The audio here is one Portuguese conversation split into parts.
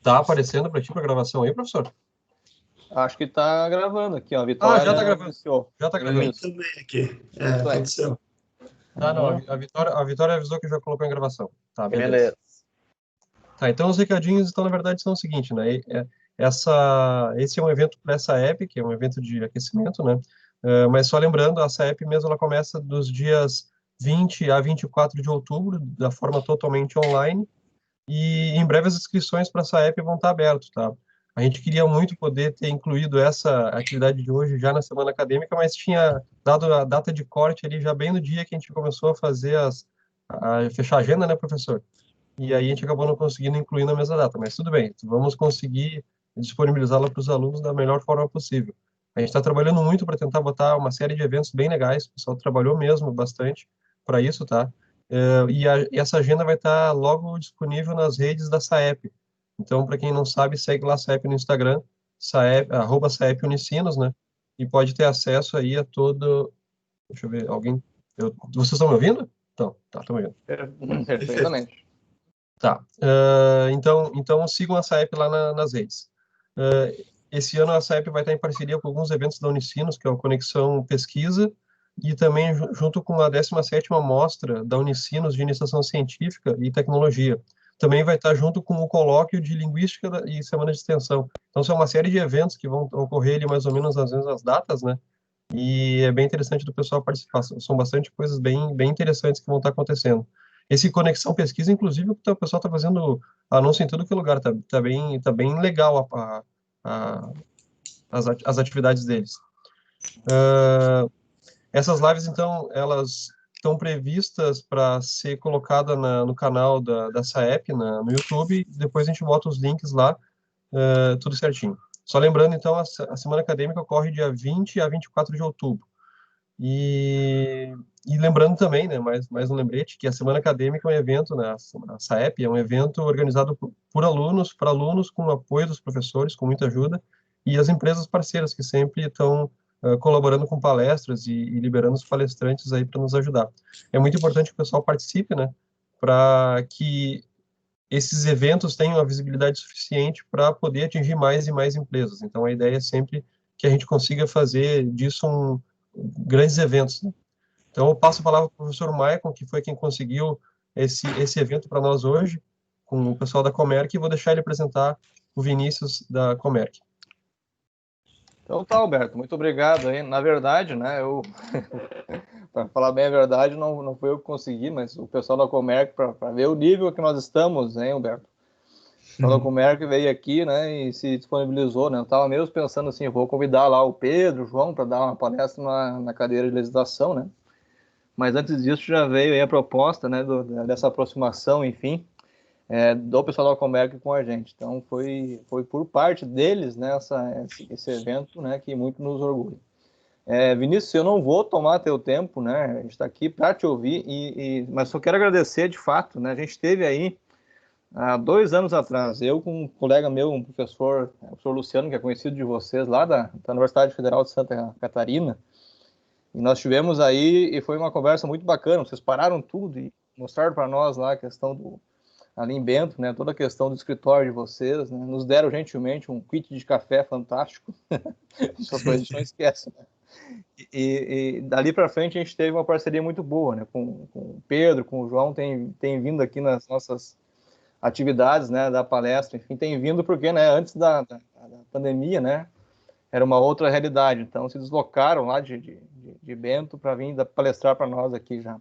Tá aparecendo para ti para gravação aí, professor? Acho que está gravando aqui, ó. A Já tá Vitória gravando. iniciou. Já tá gravando. Isso, Também aqui. isso aí. Aconteceu. Tá, não, Uhum. a Vitória avisou que já colocou em gravação. Tá, beleza. Beleza. Tá, então os recadinhos, então, na verdade, são o seguinte, né? Esse é um evento para essa app, que é um evento de aquecimento, né? Mas só lembrando, essa app mesmo, ela começa dos dias 20 a 24 de outubro, da forma totalmente online, e em breve as inscrições para essa app vão estar abertas, tá? A gente queria muito poder ter incluído essa atividade de hoje já na semana acadêmica, mas tinha dado a data de corte ali já bem no dia que a gente começou a fazer a fechar a agenda, né, professor? E aí a gente acabou não conseguindo incluir na mesma data, mas tudo bem, vamos conseguir disponibilizá-la para os alunos da melhor forma possível. A gente está trabalhando muito para tentar botar uma série de eventos bem legais, o pessoal trabalhou mesmo bastante para isso, tá? E essa agenda vai estar logo disponível nas redes da SAEP. Então, para quem não sabe, segue lá a SAEP no Instagram, SAEP, @SAEP Unicinos, né? E pode ter acesso aí a todo... Deixa eu ver, vocês estão me ouvindo? Estão me ouvindo. Perfeitamente. Tá. Então sigam a SAEP lá nas redes. Esse ano a SAEP vai estar em parceria com alguns eventos da Unicinos, que é o Conexão Pesquisa, e também junto com a 17ª Mostra da Unicinos de Iniciação Científica e Tecnologia. Também vai estar junto com o Colóquio de Linguística e Semana de Extensão. Então, são uma série de eventos que vão ocorrer ali mais ou menos às mesmas datas, né? E é bem interessante do pessoal participar. São bastante coisas bem interessantes que vão estar acontecendo. Esse Conexão Pesquisa, inclusive, o pessoal está fazendo anúncio em todo que é lugar, tá bem legal as atividades deles. Essas lives, então, elas estão previstas para ser colocada no canal da SAEP, no YouTube, depois a gente bota os links lá, tudo certinho. Só lembrando, então, a Semana Acadêmica ocorre dia 20 a 24 de outubro. E lembrando também, né, mais um lembrete, que a Semana Acadêmica é um evento, né, a SAEP é um evento organizado por alunos, para alunos, com apoio dos professores, com muita ajuda, e as empresas parceiras, que sempre estão colaborando com palestras e liberando os palestrantes aí para nos ajudar. É muito importante que o pessoal participe, né, para que esses eventos tenham a visibilidade suficiente para poder atingir mais e mais empresas. Então, a ideia é sempre que a gente consiga fazer disso grandes eventos, né? Então, eu passo a palavra para o professor Maicon, que foi quem conseguiu esse evento para nós hoje, com o pessoal da Comerc, e vou deixar ele apresentar o Vinícius da Comerc. Então tá, Alberto, muito obrigado aí. Na verdade, né, para falar bem a verdade, não foi eu que consegui, mas o pessoal da Comerc, para ver o nível que nós estamos, hein, Alberto? O pessoal da Comerc veio aqui, né, e se disponibilizou, né? Eu estava mesmo pensando assim, eu vou convidar lá o Pedro, o João, para dar uma palestra na cadeira de legislação, né? Mas antes disso já veio aí a proposta, né, dessa aproximação, enfim, do pessoal da Comerc com a gente. Então foi por parte deles, né, esse evento, né, que muito nos orgulha. Vinícius, eu não vou tomar teu tempo, né? A gente está aqui para te ouvir, mas só quero agradecer de fato, né? A gente teve aí há 2 anos atrás, eu com um colega meu, um professor, o professor Luciano, que é conhecido de vocês, lá da Universidade Federal de Santa Catarina, e nós tivemos aí, e foi uma conversa muito bacana, vocês pararam tudo e mostraram para nós lá a questão ali em Bento, né, toda a questão do escritório de vocês, né, nos deram gentilmente um kit de café fantástico, essas coisas a gente não esquece, né? E dali para frente a gente teve uma parceria muito boa, né, com o Pedro, com o João, tem vindo aqui nas nossas atividades, né, da palestra, enfim, tem vindo porque, né, antes da pandemia, né, era uma outra realidade, então se deslocaram lá de Bento para vir palestrar para nós aqui já.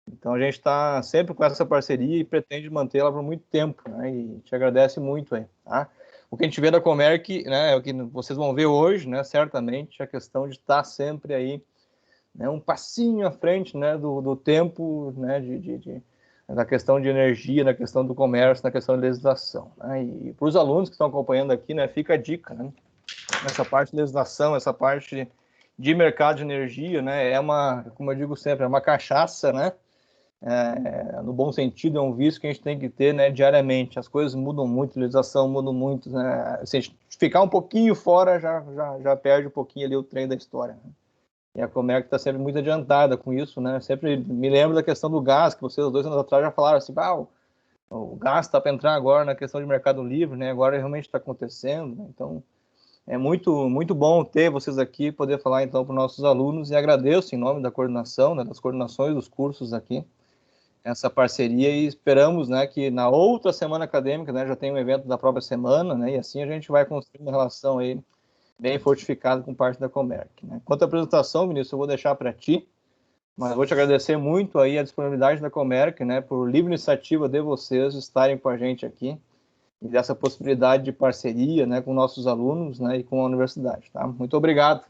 Então a gente está sempre com essa parceria e pretende mantê-la por muito tempo, né, e te agradece muito aí, tá? O que a gente vê da Comerc, né, é o que vocês vão ver hoje, né, certamente, a questão de estar sempre aí, né, um passinho à frente, né, do tempo, né, da questão de energia, na questão do comércio, na questão da legislação, né? E para os alunos que estão acompanhando aqui, né, fica a dica, né? Essa parte de legislação, essa parte de mercado de energia, né, como eu digo sempre, é uma cachaça, né? No bom sentido, é um vício que a gente tem que ter, né, diariamente. As coisas mudam muito, a legislação muda muito, né? Se a gente ficar um pouquinho fora, já perde um pouquinho ali o trem da história, né? E a Comerc está sempre muito adiantada com isso, né? Sempre me lembro da questão do gás, que vocês 2 anos atrás já falaram assim, o gás está para entrar agora na questão de Mercado Livre, né? Agora realmente está acontecendo, né? Então, é muito, muito bom ter vocês aqui, poder falar então para os nossos alunos, e agradeço em nome da coordenação, né, das coordenações dos cursos aqui, essa parceria, e esperamos, né, que na outra semana acadêmica, né, já tem um evento da própria semana, né, e assim a gente vai construir uma relação aí bem fortificada com parte da Comerc, né. Quanto à apresentação, Vinícius, eu vou deixar para ti, mas vou te agradecer muito aí a disponibilidade da Comerc, né, por livre iniciativa de vocês estarem com a gente aqui, e dessa possibilidade de parceria, né, com nossos alunos, né, e com a universidade, tá? Muito obrigado.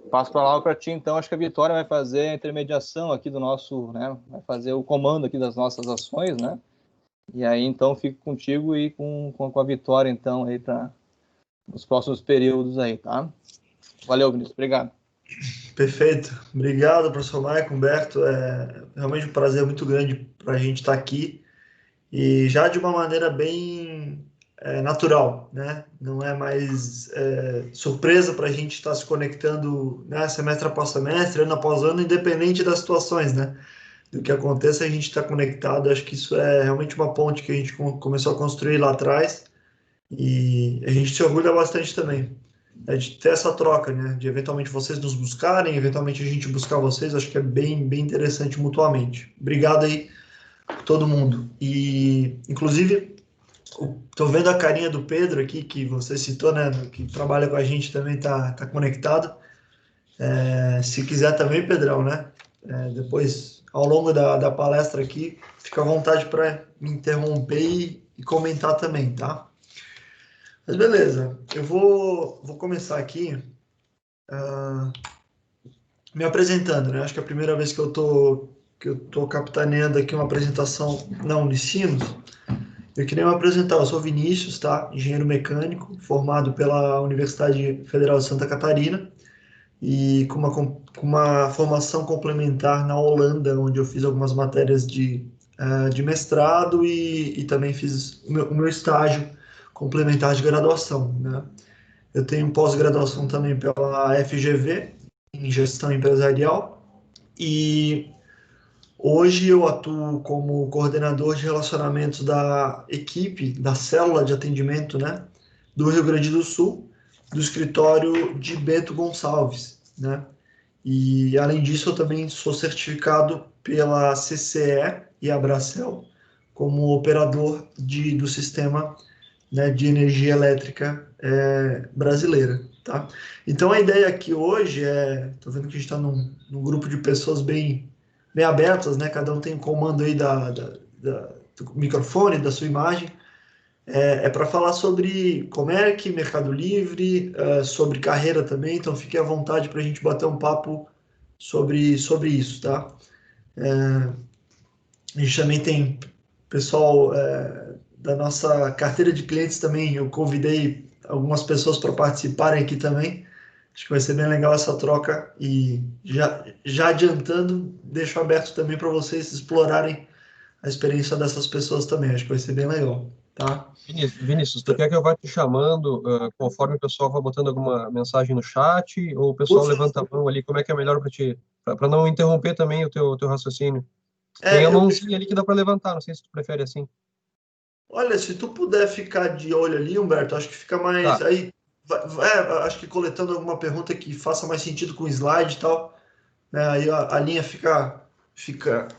Passo para lá para ti, então. Acho que a Vitória vai fazer a intermediação aqui do nosso, né, vai fazer o comando aqui das nossas ações, né? E aí, então, fico contigo e com a Vitória, então, aí para os próximos períodos aí, tá? Valeu, Vinícius. Obrigado. Perfeito. Obrigado, professor Maicon, Humberto. É realmente um prazer muito grande para a gente estar aqui. E já de uma maneira bem natural, né? Não é mais surpresa para a gente estar se conectando, né, semestre após semestre, ano após ano, independente das situações, né? Do que aconteça, a gente está conectado. Acho que isso é realmente uma ponte que a gente começou a construir lá atrás e a gente se orgulha bastante também. De ter essa troca, né? De eventualmente vocês nos buscarem, eventualmente a gente buscar vocês, acho que é bem, bem interessante mutuamente. Obrigado aí todo mundo. E, inclusive, estou vendo a carinha do Pedro aqui, que você citou, né, que trabalha com a gente também, tá conectado. Se quiser também, Pedrão, né, depois, ao longo da palestra aqui, fica à vontade para me interromper e comentar também, tá? Mas beleza, eu vou começar aqui me apresentando, né? Acho que é a primeira vez que eu tô capitaneando aqui uma apresentação na Unicinos. Eu queria me apresentar, eu sou Vinícius, tá? Engenheiro mecânico, formado pela Universidade Federal de Santa Catarina e com uma formação complementar na Holanda, onde eu fiz algumas matérias de mestrado e também fiz o meu estágio complementar de graduação, né? Eu tenho pós-graduação também pela FGV, em gestão empresarial, e hoje eu atuo como coordenador de relacionamentos da equipe, da célula de atendimento, né, do Rio Grande do Sul, do escritório de Bento Gonçalves, né? E além disso, eu também sou certificado pela CCE e a Bracel como operador do sistema, né, de energia elétrica brasileira, tá? Então a ideia aqui hoje tô vendo que a gente está num grupo de pessoas bem abertas, né? Cada um tem um comando aí do microfone, da sua imagem. Para falar sobre Comerc, Mercado Livre, sobre carreira também, então fique à vontade para a gente bater um papo sobre isso, tá? A gente também tem pessoal da nossa carteira de clientes também, eu convidei algumas pessoas para participarem aqui também. Acho que vai ser bem legal essa troca e já adiantando, deixo aberto também para vocês explorarem a experiência dessas pessoas também. Acho que vai ser bem legal, tá? Vinícius, tu quer que eu vá te chamando conforme o pessoal vai botando alguma mensagem no chat, ou o pessoal levanta a mão ali, como é que é melhor para ti? Para não interromper também o teu raciocínio. Tem a Eu mãozinha ali que dá para levantar, não sei se tu prefere assim. Olha, se tu puder ficar de olho ali, Humberto, acho que fica mais. Tá, Aí, acho que coletando alguma pergunta que faça mais sentido com o slide e tal, né? Aí a linha fica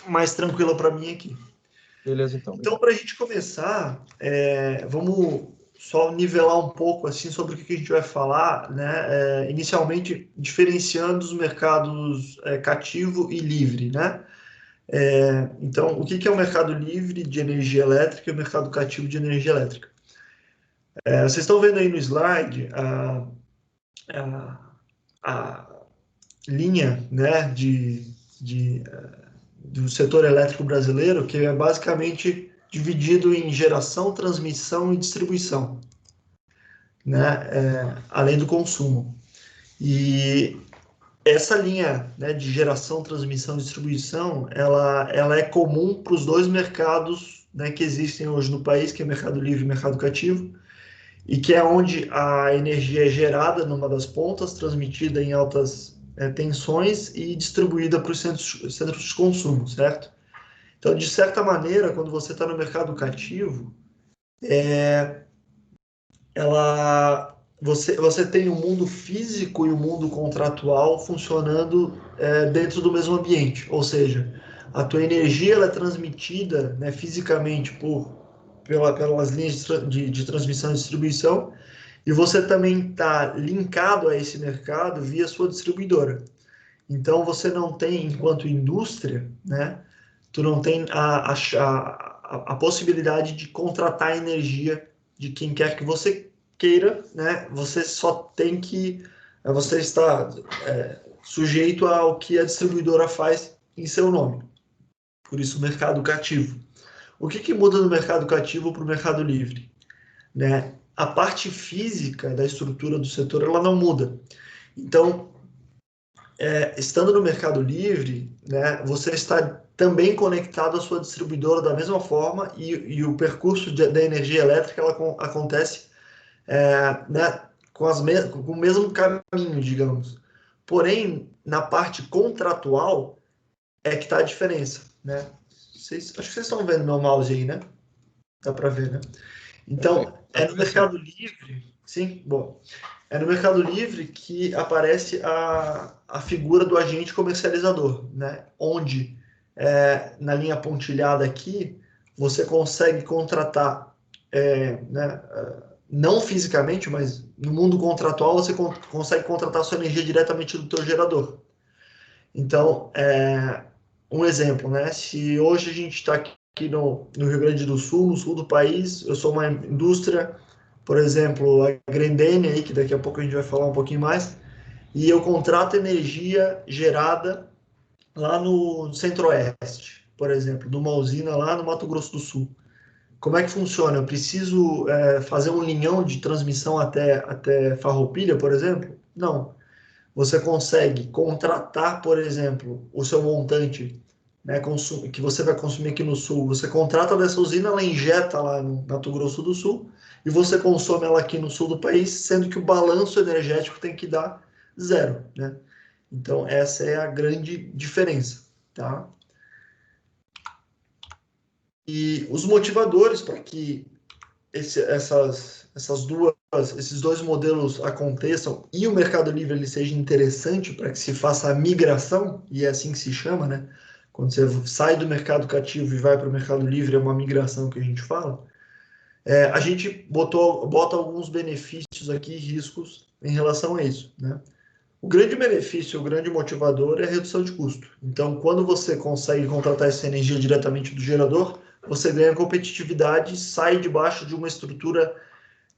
mais tranquila para mim aqui. beleza então, Então, obrigado. para a gente começar, vamos só nivelar um pouco assim sobre o que a gente vai falar, né? Inicialmente, diferenciando os mercados cativo e livre, né? Então, o que é o mercado livre de energia elétrica e o mercado cativo de energia elétrica? Vocês estão vendo aí no slide a linha, né, do setor elétrico brasileiro, que é basicamente dividido em geração, transmissão e distribuição, né, além do consumo. E essa linha, né, de geração, transmissão e distribuição, ela é comum para os dois mercados, né, que existem hoje no país, que é o mercado livre e o mercado cativo, e que é onde a energia é gerada numa das pontas, transmitida em altas tensões e distribuída para os centros de consumo, certo? Então, de certa maneira, quando você está no mercado cativo, você tem o mundo físico e o mundo contratual funcionando dentro do mesmo ambiente, ou seja, a tua energia ela é transmitida, né, fisicamente pelas linhas de transmissão e distribuição, e você também está linkado a esse mercado via sua distribuidora. Então, você não tem, enquanto indústria, né, tu não tem a possibilidade de contratar energia de quem quer que você queira, né? Você só tem que, você está sujeito ao que a distribuidora faz em seu nome. Por isso, mercado cativo. O que muda do mercado cativo para o mercado livre? Né? A parte física da estrutura do setor, ela não muda. Então, estando no Mercado Livre, né, você está também conectado à sua distribuidora da mesma forma e o percurso da energia elétrica ela acontece né, com o mesmo caminho, digamos. Porém, na parte contratual é que está a diferença. Né? Acho que vocês estão vendo meu mouse aí, né? Dá para ver, né? Então, no Mercado Livre, sim, bom. É no Mercado Livre que aparece a figura do agente comercializador, né? Onde, na linha pontilhada aqui, você consegue contratar, né, não fisicamente, mas no mundo contratual, você consegue contratar sua energia diretamente do teu gerador. Então, um exemplo, né? Se hoje a gente está aqui no Rio Grande do Sul, no sul do país, eu sou uma indústria, por exemplo, a Grendene, aí, que daqui a pouco a gente vai falar um pouquinho mais, e eu contrato energia gerada lá no Centro-Oeste, por exemplo, numa usina lá no Mato Grosso do Sul. Como é que funciona? Eu preciso fazer um linhão de transmissão até Farroupilha, por exemplo? Não. Você consegue contratar, por exemplo, o seu montante, né, que você vai consumir aqui no Sul. Você contrata dessa usina, ela injeta lá no Mato Grosso do Sul e você consome ela aqui no sul do país, sendo que o balanço energético tem que dar zero, né? Então, essa é a grande diferença, tá? E os motivadores para que esses dois modelos aconteçam e o Mercado Livre ele seja interessante para que se faça a migração, e é assim que se chama, né? Quando você sai do mercado cativo e vai para o Mercado Livre, é uma migração que a gente fala. A gente bota alguns benefícios aqui, riscos em relação a isso, né? O grande benefício, o grande motivador é a redução de custo. Então, quando você consegue contratar essa energia diretamente do gerador, você ganha competitividade, sai debaixo de uma estrutura,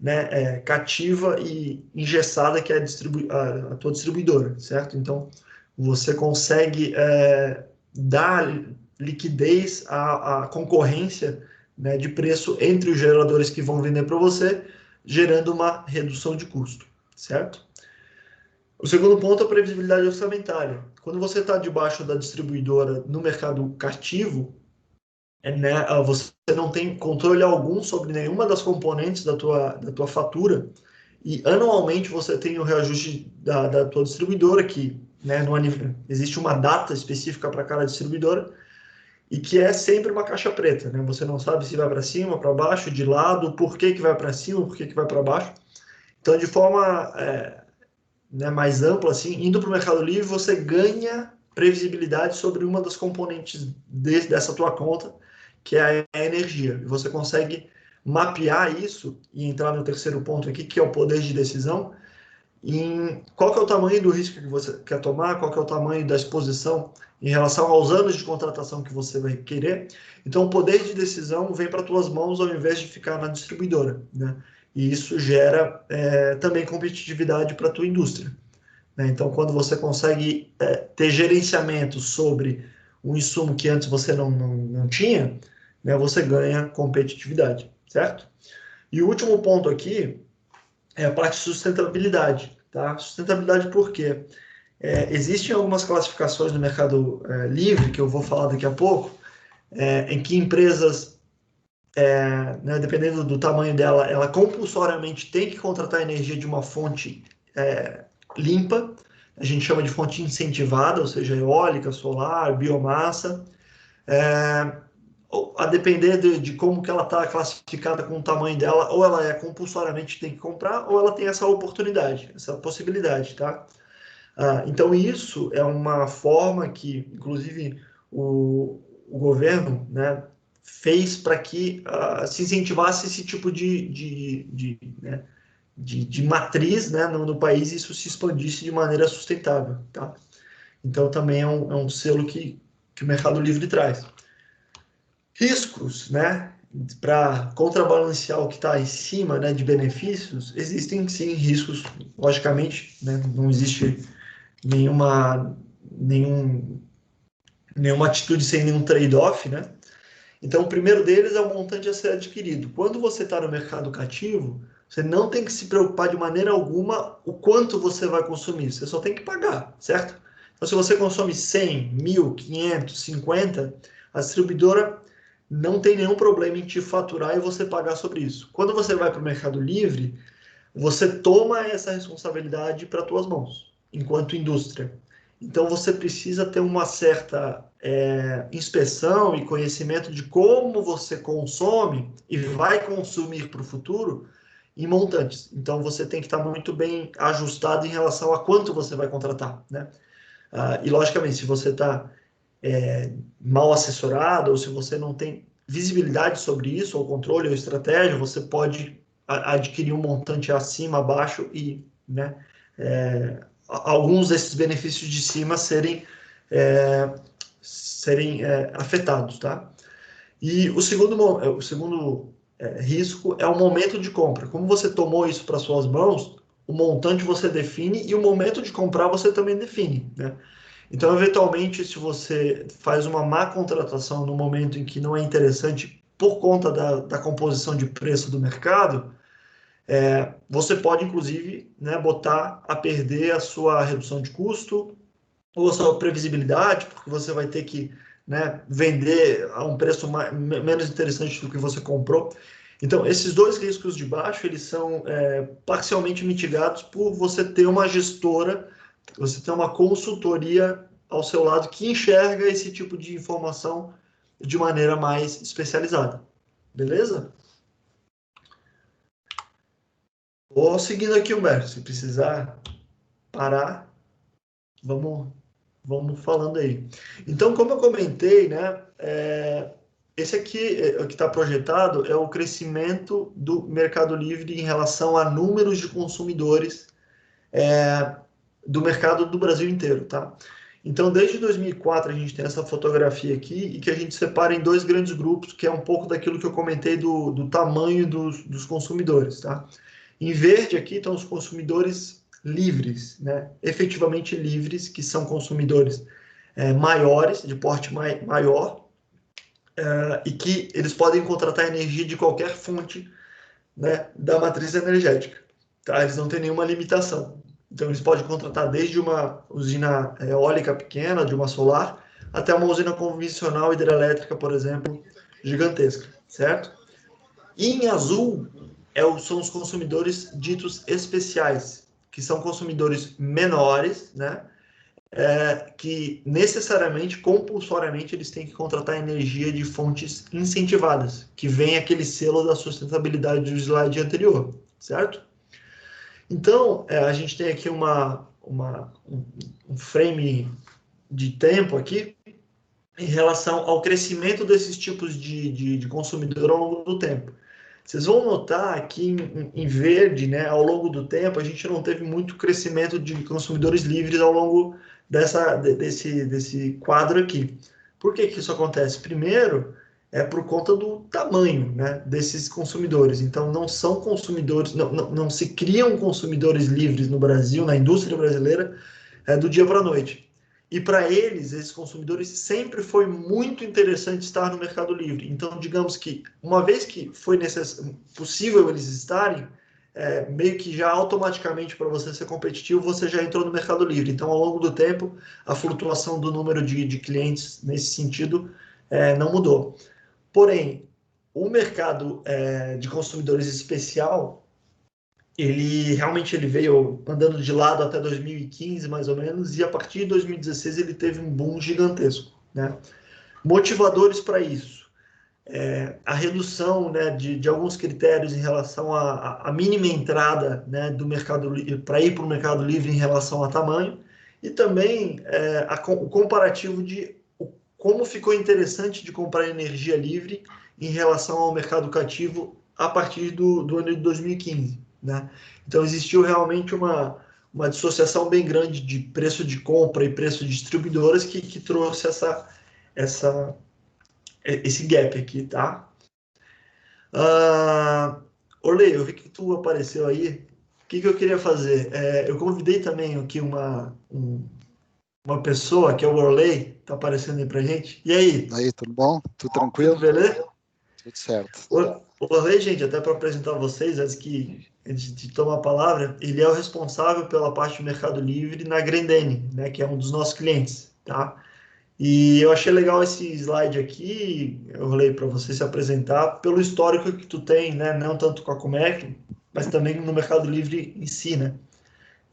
né, cativa e engessada que é a tua distribuidora, certo? Então, você consegue dar liquidez à concorrência, né, de preço entre os geradores que vão vender para você, gerando uma redução de custo, certo? O segundo ponto é a previsibilidade orçamentária. Quando você está debaixo da distribuidora no mercado cativo, né, você não tem controle algum sobre nenhuma das componentes da tua fatura e anualmente você tem o reajuste da tua distribuidora, que, né, existe uma data específica para cada distribuidora e que é sempre uma caixa preta. Né? Você não sabe se vai para cima, para baixo, de lado, por que vai para cima, por que vai para baixo. Então, de forma né, mais ampla, assim, indo para o Mercado Livre, você ganha previsibilidade sobre uma das componentes dessa tua conta, que é a energia. E você consegue mapear isso e entrar no terceiro ponto aqui, que é o poder de decisão, em qual que é o tamanho do risco que você quer tomar, qual que é o tamanho da exposição em relação aos anos de contratação que você vai querer. Então, o poder de decisão vem para tuas mãos ao invés de ficar na distribuidora, né? E isso gera também competitividade para a tua indústria. Né? Então, quando você consegue ter gerenciamento sobre um insumo que antes você não tinha, né, você ganha competitividade, certo? E o último ponto aqui é a parte de sustentabilidade. Tá? Sustentabilidade por quê? Existem algumas classificações no mercado livre, que eu vou falar daqui a pouco, em que empresas, né, dependendo do tamanho dela, ela compulsoriamente tem que contratar energia de uma fonte limpa, a gente chama de fonte incentivada, ou seja, eólica, solar, biomassa. a depender de como que ela está classificada com o tamanho dela, ou ela compulsoriamente tem que comprar, ou ela tem essa oportunidade, essa possibilidade, tá? Então, isso é uma forma que, inclusive, o governo, né, fez para que se incentivasse esse tipo de matriz, né, no país, e isso se expandisse de maneira sustentável, tá? Então, também é um selo que o Mercado Livre traz. Riscos, né, para contrabalancear o que está em cima, né, de benefícios, existem sim riscos, logicamente, né, não existe nenhuma atitude sem nenhum trade-off, né? Então, o primeiro deles é o montante a ser adquirido. Quando você está no mercado cativo, você não tem que se preocupar de maneira alguma o quanto você vai consumir, você só tem que pagar, certo? Então, se você consome 100, 1.000, 500, 50, a distribuidora não tem nenhum problema em te faturar e você pagar sobre isso. Quando você vai para o Mercado Livre, você toma essa responsabilidade para suas mãos, enquanto indústria. Então, você precisa ter uma certa inspeção e conhecimento de como você consome e vai consumir para o futuro em montantes. Então, você tem que estar muito bem ajustado em relação a quanto você vai contratar, né? E, logicamente, se você está mal assessorado ou se você não tem visibilidade sobre isso, ou controle ou estratégia, você pode adquirir um montante acima, abaixo e, né, alguns desses benefícios de cima serem afetados, tá? E o segundo risco é o momento de compra. Como você tomou isso para suas mãos, o montante você define e o momento de comprar você também define, né? Então, eventualmente, se você faz uma má contratação no momento em que não é interessante por conta da composição de preço do mercado, você pode, inclusive, né, botar a perder a sua redução de custo ou a sua previsibilidade, porque você vai ter que, né, vender a um preço menos interessante do que você comprou. Então, esses dois riscos de baixo, eles são parcialmente mitigados por você ter uma gestora, você ter uma consultoria ao seu lado que enxerga esse tipo de informação de maneira mais especializada. Beleza? Vou seguindo aqui, Humberto. Se precisar parar, vamos falando aí. Então, como eu comentei, né, esse aqui, o que está projetado, é o crescimento do Mercado Livre em relação a números de consumidores do mercado do Brasil inteiro, tá? Então, desde 2004, a gente tem essa fotografia aqui e que a gente separa em dois grandes grupos, que é um pouco daquilo que eu comentei do tamanho dos consumidores, tá? Em verde aqui estão os consumidores livres, né? Efetivamente livres, que são consumidores maiores, de porte maior, e que eles podem contratar energia de qualquer fonte, né, da matriz energética, tá? Eles não têm nenhuma limitação. Então, eles podem contratar desde uma usina eólica pequena, de uma solar, até uma usina convencional hidrelétrica, por exemplo, gigantesca, certo? E em azul são os consumidores ditos especiais, que são consumidores menores, né? Que necessariamente, compulsoriamente, eles têm que contratar energia de fontes incentivadas, que vem aquele selo da sustentabilidade do slide anterior, certo? Então, a gente tem aqui um frame de tempo aqui em relação ao crescimento desses tipos de consumidor ao longo do tempo. Vocês vão notar que em verde, né, ao longo do tempo, a gente não teve muito crescimento de consumidores livres ao longo desse quadro aqui. Por que isso acontece? Primeiro, por conta do tamanho, né, desses consumidores. Então, não são consumidores, não se criam consumidores livres no Brasil, na indústria brasileira, do dia para a noite. E para eles, esses consumidores, sempre foi muito interessante estar no Mercado Livre. Então, digamos que, uma vez que foi possível eles estarem, meio que já automaticamente, para você ser competitivo, você já entrou no Mercado Livre. Então, ao longo do tempo, a flutuação do número de clientes nesse sentido não mudou. Porém, o mercado de consumidores especial, ele realmente veio andando de lado até 2015, mais ou menos, e a partir de 2016 ele teve um boom gigantesco, né? Motivadores para isso. a redução, né, de alguns critérios em relação à mínima entrada, né, do mercado para ir para o Mercado Livre em relação a tamanho, e também o comparativo de como ficou interessante de comprar energia livre em relação ao mercado cativo a partir do ano de 2015. Né? Então, existiu realmente uma dissociação bem grande de preço de compra e preço de distribuidoras que trouxe esse gap aqui, tá? Orley, eu vi que tu apareceu aí. O que eu queria fazer? Eu convidei também aqui uma pessoa, que é o Orley, tá aparecendo aí pra gente. E aí? Aí, tudo bom? Tudo Tudo tranquilo? beleza? Tudo certo. O Orley, gente, até para apresentar vocês, antes de tomar a palavra, ele é o responsável pela parte do Mercado Livre na Grendene, né, que é um dos nossos clientes, tá? E eu achei legal esse slide aqui, eu rolei para você se apresentar, pelo histórico que tu tem, né? Não tanto com a Comerc, mas também no Mercado Livre em si, né?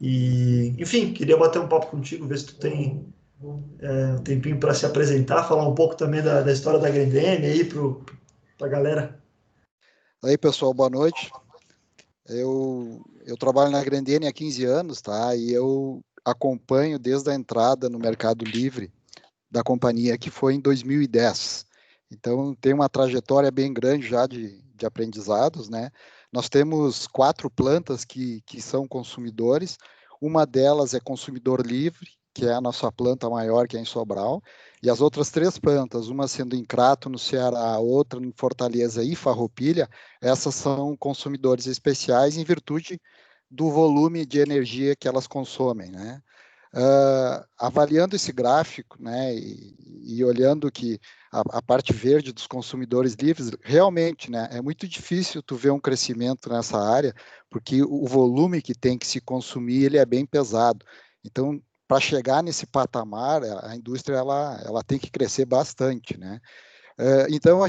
E, enfim, queria bater um papo contigo, ver se tu tem um tempinho para se apresentar, falar um pouco também da história da Grendene aí para a galera. Aí, pessoal, boa noite. Eu trabalho na Grendene há 15 anos, tá? E eu acompanho desde a entrada no Mercado Livre da companhia, que foi em 2010. Então, tem uma trajetória bem grande já de aprendizados, né? Nós temos 4 plantas que são consumidores. Uma delas é consumidor livre, que é a nossa planta maior, que é em Sobral. E as outras 3 plantas, uma sendo em Crato, no Ceará, outra em Fortaleza e Farroupilha, essas são consumidores especiais em virtude do volume de energia que elas consomem, né? Avaliando esse gráfico, né, e olhando que a parte verde dos consumidores livres, realmente, né, é muito difícil tu ver um crescimento nessa área, porque o volume que tem que se consumir, ele é bem pesado. Então, para chegar nesse patamar, a indústria ela tem que crescer bastante, né? Então,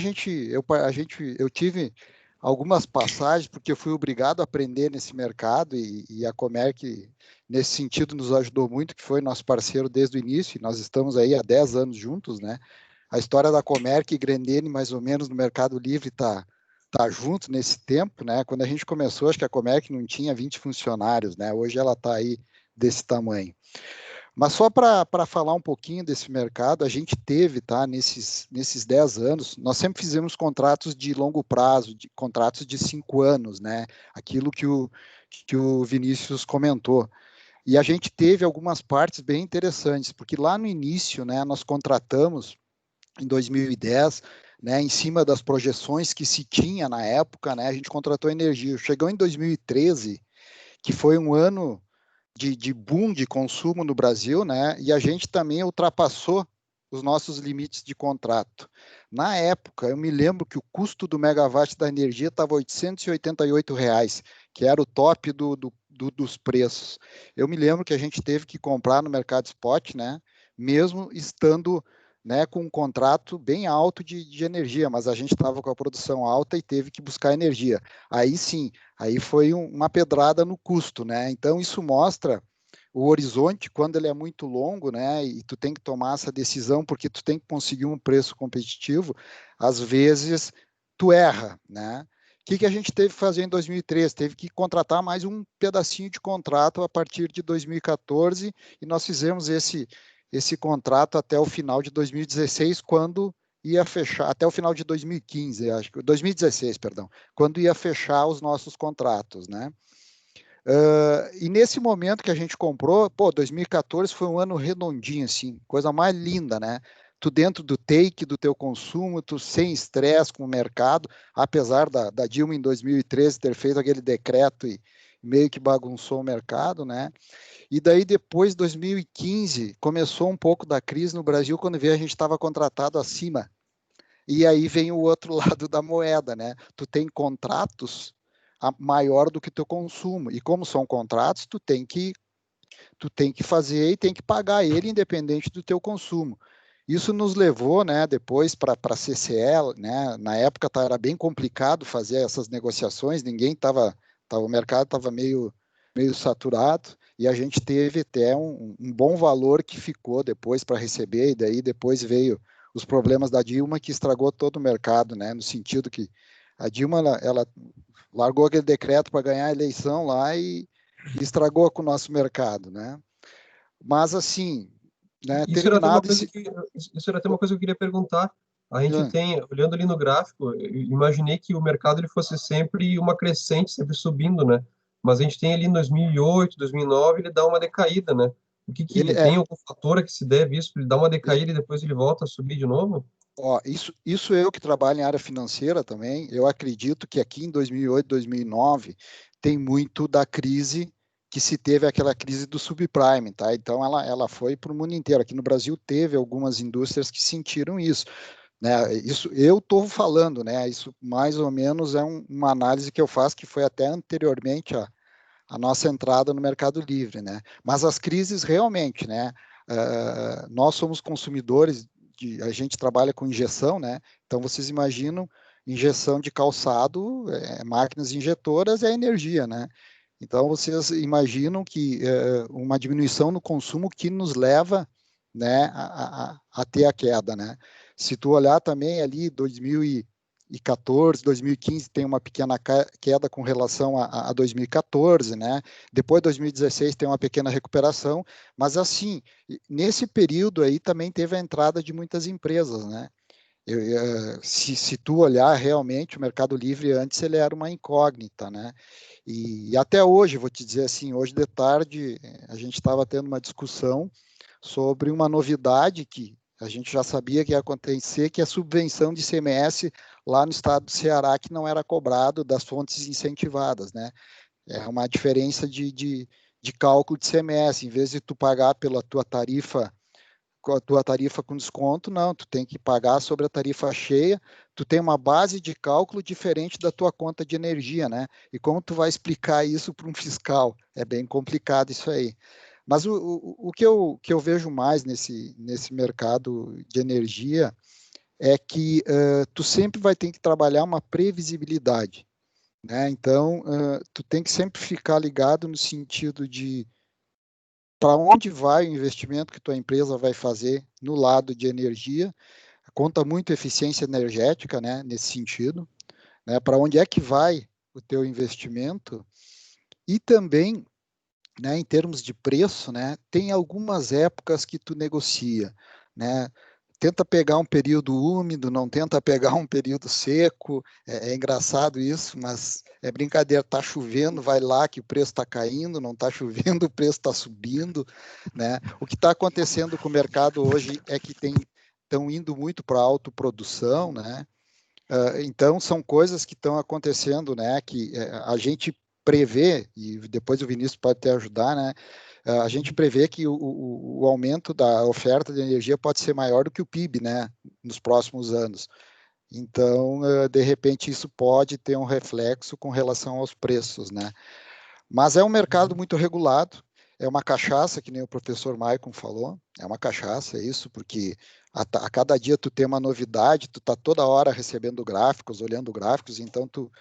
eu tive algumas passagens, porque eu fui obrigado a aprender nesse mercado, e a Comerc, nesse sentido, nos ajudou muito, que foi nosso parceiro desde o início, e nós estamos aí há 10 anos juntos, né? A história da Comerc e Grendene, mais ou menos, no Mercado Livre tá junto nesse tempo, né? Quando a gente começou, acho que a Comerc não tinha 20 funcionários, né? Hoje ela está aí desse tamanho. Mas só para falar um pouquinho desse mercado, a gente teve, tá, nesses 10 anos, nós sempre fizemos contratos de longo prazo, contratos de 5 anos, né? Aquilo que o Vinícius comentou. E a gente teve algumas partes bem interessantes, porque lá no início, né, nós contratamos em 2010, né, em cima das projeções que se tinha na época, né, a gente contratou energia. Chegou em 2013, que foi um ano de boom de consumo no Brasil, né? E a gente também ultrapassou os nossos limites de contrato. Na época, eu me lembro que o custo do megawatt da energia estava R$ 888, que era o top dos preços. Eu me lembro que a gente teve que comprar no mercado spot, né? Mesmo estando, né, com um contrato bem alto de energia, mas a gente estava com a produção alta e teve que buscar energia. Aí sim, aí foi uma pedrada no custo, né? Então isso mostra o horizonte quando ele é muito longo, né? E tu tem que tomar essa decisão porque tu tem que conseguir um preço competitivo. Às vezes tu erra, né? O que a gente teve que fazer em 2013? Teve que contratar mais um pedacinho de contrato a partir de 2014 e nós fizemos esse contrato até o final de 2016, quando ia fechar, até o final de 2015, acho que 2016, perdão, quando ia fechar os nossos contratos, né? E nesse momento que a gente comprou, 2014 foi um ano redondinho, assim, coisa mais linda, né? Tu dentro do take do teu consumo, tu sem estresse com o mercado, apesar da Dilma em 2013 ter feito aquele decreto e meio que bagunçou o mercado, né? E daí depois, 2015, começou um pouco da crise no Brasil, quando veio a gente estava contratado acima. E aí vem o outro lado da moeda, né? Tu tem contratos maior do que teu consumo. E como são contratos, tu tem que fazer e tem que pagar ele independente do teu consumo. Isso nos levou, né, depois para a CCE, né? Na época era bem complicado fazer essas negociações, o mercado estava meio saturado, e a gente teve até um bom valor que ficou depois para receber, e daí depois veio os problemas da Dilma, que estragou todo o mercado, né? No sentido que a Dilma, ela largou aquele decreto para ganhar a eleição lá e estragou com o nosso mercado, né? Mas, assim, né, Isso era até uma terminado coisa esse... que isso era até uma coisa que eu queria perguntar. A gente tem, olhando ali no gráfico, eu imaginei que o mercado ele fosse sempre uma crescente, sempre subindo, né? Mas a gente tem ali em 2008, 2009, ele dá uma decaída, né? O que Ele, que tem algum fator a que se deve isso? Ele dá uma decaída e depois ele volta a subir de novo? ó, isso eu que trabalho em área financeira também, eu acredito que aqui em 2008, 2009, tem muito da crise que se teve, aquela crise do subprime, tá? Então, ela foi para o mundo inteiro. Aqui no Brasil teve algumas indústrias que sentiram isso, né? Isso eu estou falando, né? Isso mais ou menos é uma análise que eu faço, que foi até anteriormente a nossa entrada no Mercado Livre, né? Mas as crises realmente, né? Nós somos consumidores, a gente trabalha com injeção, né? Então vocês imaginam injeção de calçado, máquinas injetoras é energia, né? Então vocês imaginam que uma diminuição no consumo que nos leva, né, a ter a queda, né? Se tu olhar também ali 2014, 2015 tem uma pequena queda com relação a 2014, né? Depois 2016 tem uma pequena recuperação, mas assim, nesse período aí também teve a entrada de muitas empresas, né? Se tu olhar realmente o Mercado Livre antes ele era uma incógnita, né? E até hoje, vou te dizer assim, hoje de tarde a gente estava tendo uma discussão sobre uma novidade que a gente já sabia que ia acontecer, que é a subvenção de ICMS lá no estado do Ceará, que não era cobrado das fontes incentivadas, né? É uma diferença de cálculo de ICMS, em vez de tu pagar pela tua tarifa, com a tua tarifa com desconto, não, tu tem que pagar sobre a tarifa cheia, tu tem uma base de cálculo diferente da tua conta de energia, né? E como tu vai explicar isso para um fiscal? É bem complicado isso aí. Mas o que eu vejo mais nesse mercado de energia é que tu sempre vai ter que trabalhar uma previsibilidade, né? Então, tu tem que sempre ficar ligado no sentido de para onde vai o investimento que tua empresa vai fazer no lado de energia. Conta muito eficiência energética, né, nesse sentido, né? Para onde é que vai o teu investimento? E também, né, em termos de preço, né, tem algumas épocas que tu negocia, né? Tenta pegar um período úmido, não tenta pegar um período seco. É engraçado isso, mas é brincadeira. Tá chovendo, vai lá que o preço está caindo, não está chovendo, o preço está subindo, né? O que está acontecendo com o mercado hoje é que estão indo muito para a autoprodução, né? Então, são coisas que estão acontecendo, né, que a gente prevê, e depois o Vinícius pode até ajudar, né, a gente prevê que o aumento da oferta de energia pode ser maior do que o PIB, né, nos próximos anos. Então, de repente, isso pode ter um reflexo com relação aos preços, né. Mas é um mercado muito regulado, é uma cachaça, que nem o professor Maicon falou, é uma cachaça, é isso, porque a cada dia tu tem uma novidade, tu tá toda hora recebendo gráficos, olhando gráficos, então tu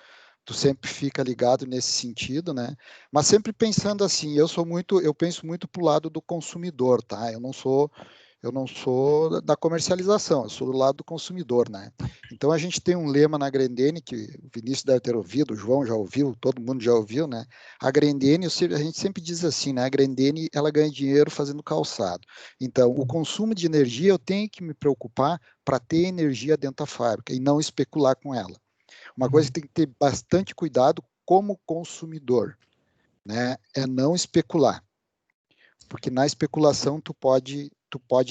sempre fica ligado nesse sentido, né? Mas sempre pensando assim, eu penso muito pro lado do consumidor, tá? Eu não sou da comercialização, eu sou do lado do consumidor, né? Então a gente tem um lema na Grendene que o Vinícius deve ter ouvido, o João já ouviu, todo mundo já ouviu, né? A Grendene, a gente sempre diz assim, né? A Grendene, ela ganha dinheiro fazendo calçado. Então, o consumo de energia eu tenho que me preocupar para ter energia dentro da fábrica e não especular com ela. Uma coisa que tem que ter bastante cuidado como consumidor, né? É não especular, porque na especulação tu pode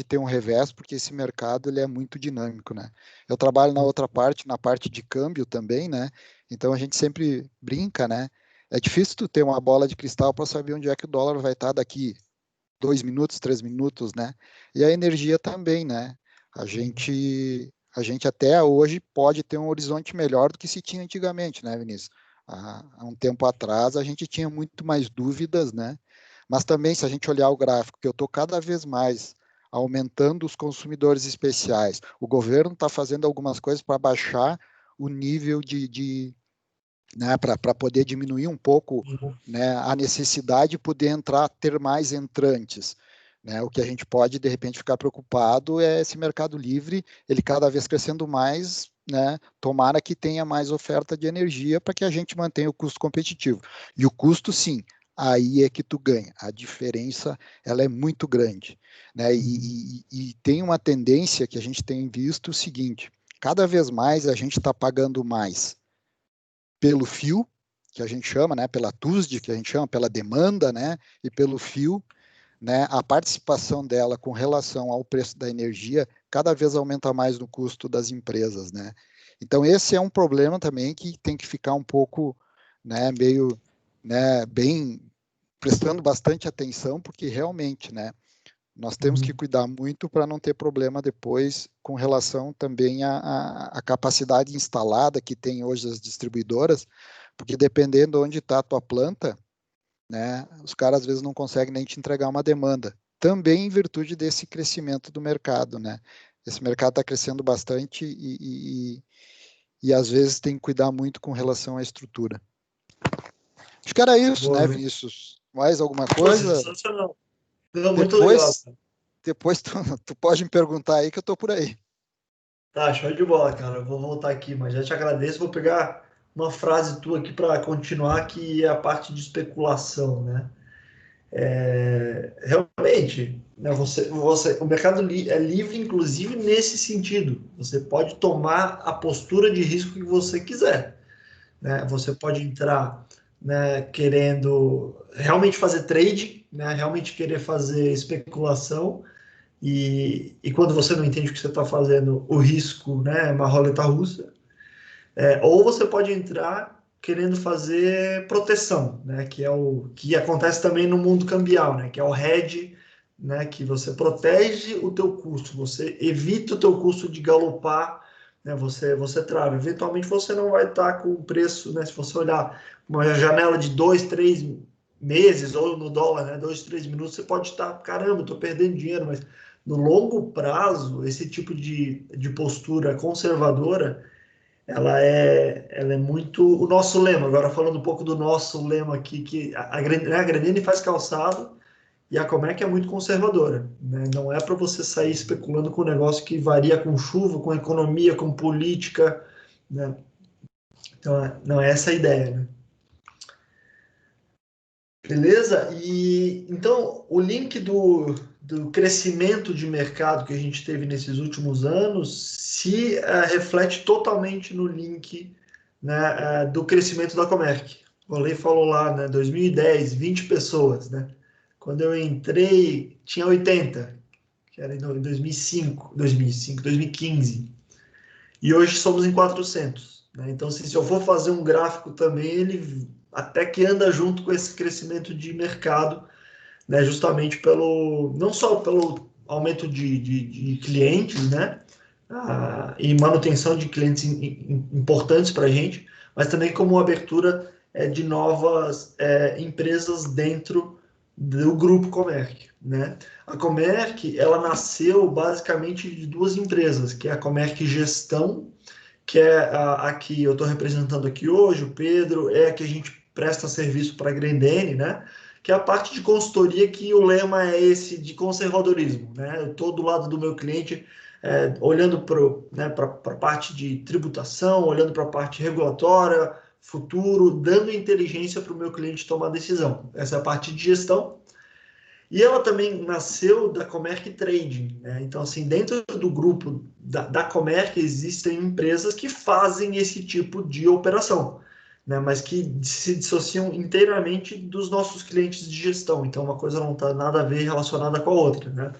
ter um revés, porque esse mercado ele é muito dinâmico, né? Eu trabalho na outra parte, na parte de câmbio também, né? Então a gente sempre brinca, né? É difícil tu ter uma bola de cristal para saber onde é que o dólar vai estar daqui 2 minutos, 3 minutos, né? E a energia também, né? A gente até hoje pode ter um horizonte melhor do que se tinha antigamente, né, Vinícius? Há um tempo atrás a gente tinha muito mais dúvidas, né? Mas também, se a gente olhar o gráfico, que eu estou cada vez mais aumentando os consumidores especiais, o governo está fazendo algumas coisas para baixar o nível né, para poder diminuir um pouco, né, a necessidade de poder ter mais entrantes. né? O que a gente pode, de repente, ficar preocupado é esse mercado livre, ele cada vez crescendo mais, né? Tomara que tenha mais oferta de energia para que a gente mantenha o custo competitivo. E o custo, sim, aí é que tu ganha. A diferença, ela é muito grande, né? E tem uma tendência que a gente tem visto o seguinte, cada vez mais a gente está pagando mais pelo fio, que a gente chama, né? Pela TUSD, que a gente chama, pela demanda, né? E pelo fio, né, a participação dela com relação ao preço da energia cada vez aumenta mais no custo das empresas, né? Então esse é um problema também que tem que ficar um pouco, né, meio, né, bem prestando bastante atenção, porque realmente, né, nós temos que cuidar muito para não ter problema depois com relação também à capacidade instalada que tem hoje as distribuidoras, porque dependendo de onde está a tua planta, né, os caras às vezes não conseguem nem te entregar uma demanda, também em virtude desse crescimento do mercado, né? Esse mercado está crescendo bastante e às vezes tem que cuidar muito com relação à estrutura. Acho que era isso, Boa, né, né? Vinícius? Mais alguma Pô, coisa? sensacional. Não, muito legal. Depois tu pode me perguntar aí que eu estou por aí. Tá, show de bola, cara. Eu vou voltar aqui, mas já te agradeço. Vou pegar uma frase tua aqui para continuar, que é a parte de especulação, né? Realmente, né, o mercado é livre, inclusive nesse sentido. Você pode tomar a postura de risco que você quiser, né? Você pode entrar, né, querendo realmente fazer trade, né, realmente querer fazer especulação, e quando você não entende o que você está fazendo, o risco, né, é uma roleta russa. Ou você pode entrar querendo fazer proteção, né, que é o que acontece também no mundo cambial, né, que é o hedge, né, que você protege o teu custo, você evita o teu custo de galopar, né, você trava. Eventualmente você não vai estar com o preço, né, se você olhar uma janela de 2, 3 meses, ou no dólar, né, 2, 3 minutos, você pode estar, caramba, estou perdendo dinheiro, mas no longo prazo, esse tipo de postura conservadora, ela é muito o nosso lema. Agora, falando um pouco do nosso lema aqui, que a Grandene faz calçado e a Comerc é muito conservadora, né? Não é para você sair especulando com um negócio que varia com chuva, com economia, com política, né? Então, não é essa a ideia, né? Beleza? E então o link do crescimento de mercado que a gente teve nesses últimos anos se reflete totalmente no link, né, do crescimento da Comerc. O Lei falou lá, né, 2010, 20 pessoas, né? Quando eu entrei, tinha 80, que era em 2015. E hoje somos em 400, né? Então, se eu for fazer um gráfico também, ele até que anda junto com esse crescimento de mercado, né? Justamente não só pelo aumento de clientes, né? E manutenção de clientes importantes para a gente, mas também como abertura de novas empresas dentro do grupo Comerc, né? A Comerc, ela nasceu basicamente de duas empresas, que é a Comerc Gestão, que é a que eu estou representando aqui hoje, o Pedro, é a que a gente presta serviço para a Grendene, né? Que é a parte de consultoria, que o lema é esse de conservadorismo, né? Eu estou do lado do meu cliente, olhando para, né, a parte de tributação, olhando para a parte regulatória, futuro, dando inteligência para o meu cliente tomar decisão. Essa é a parte de gestão. E ela também nasceu da Comerc Trading, né? Então, assim, dentro do grupo da Comerc existem empresas que fazem esse tipo de operação, né? Mas que se dissociam inteiramente dos nossos clientes de gestão. Então, uma coisa não está nada a ver relacionada com a outra, né?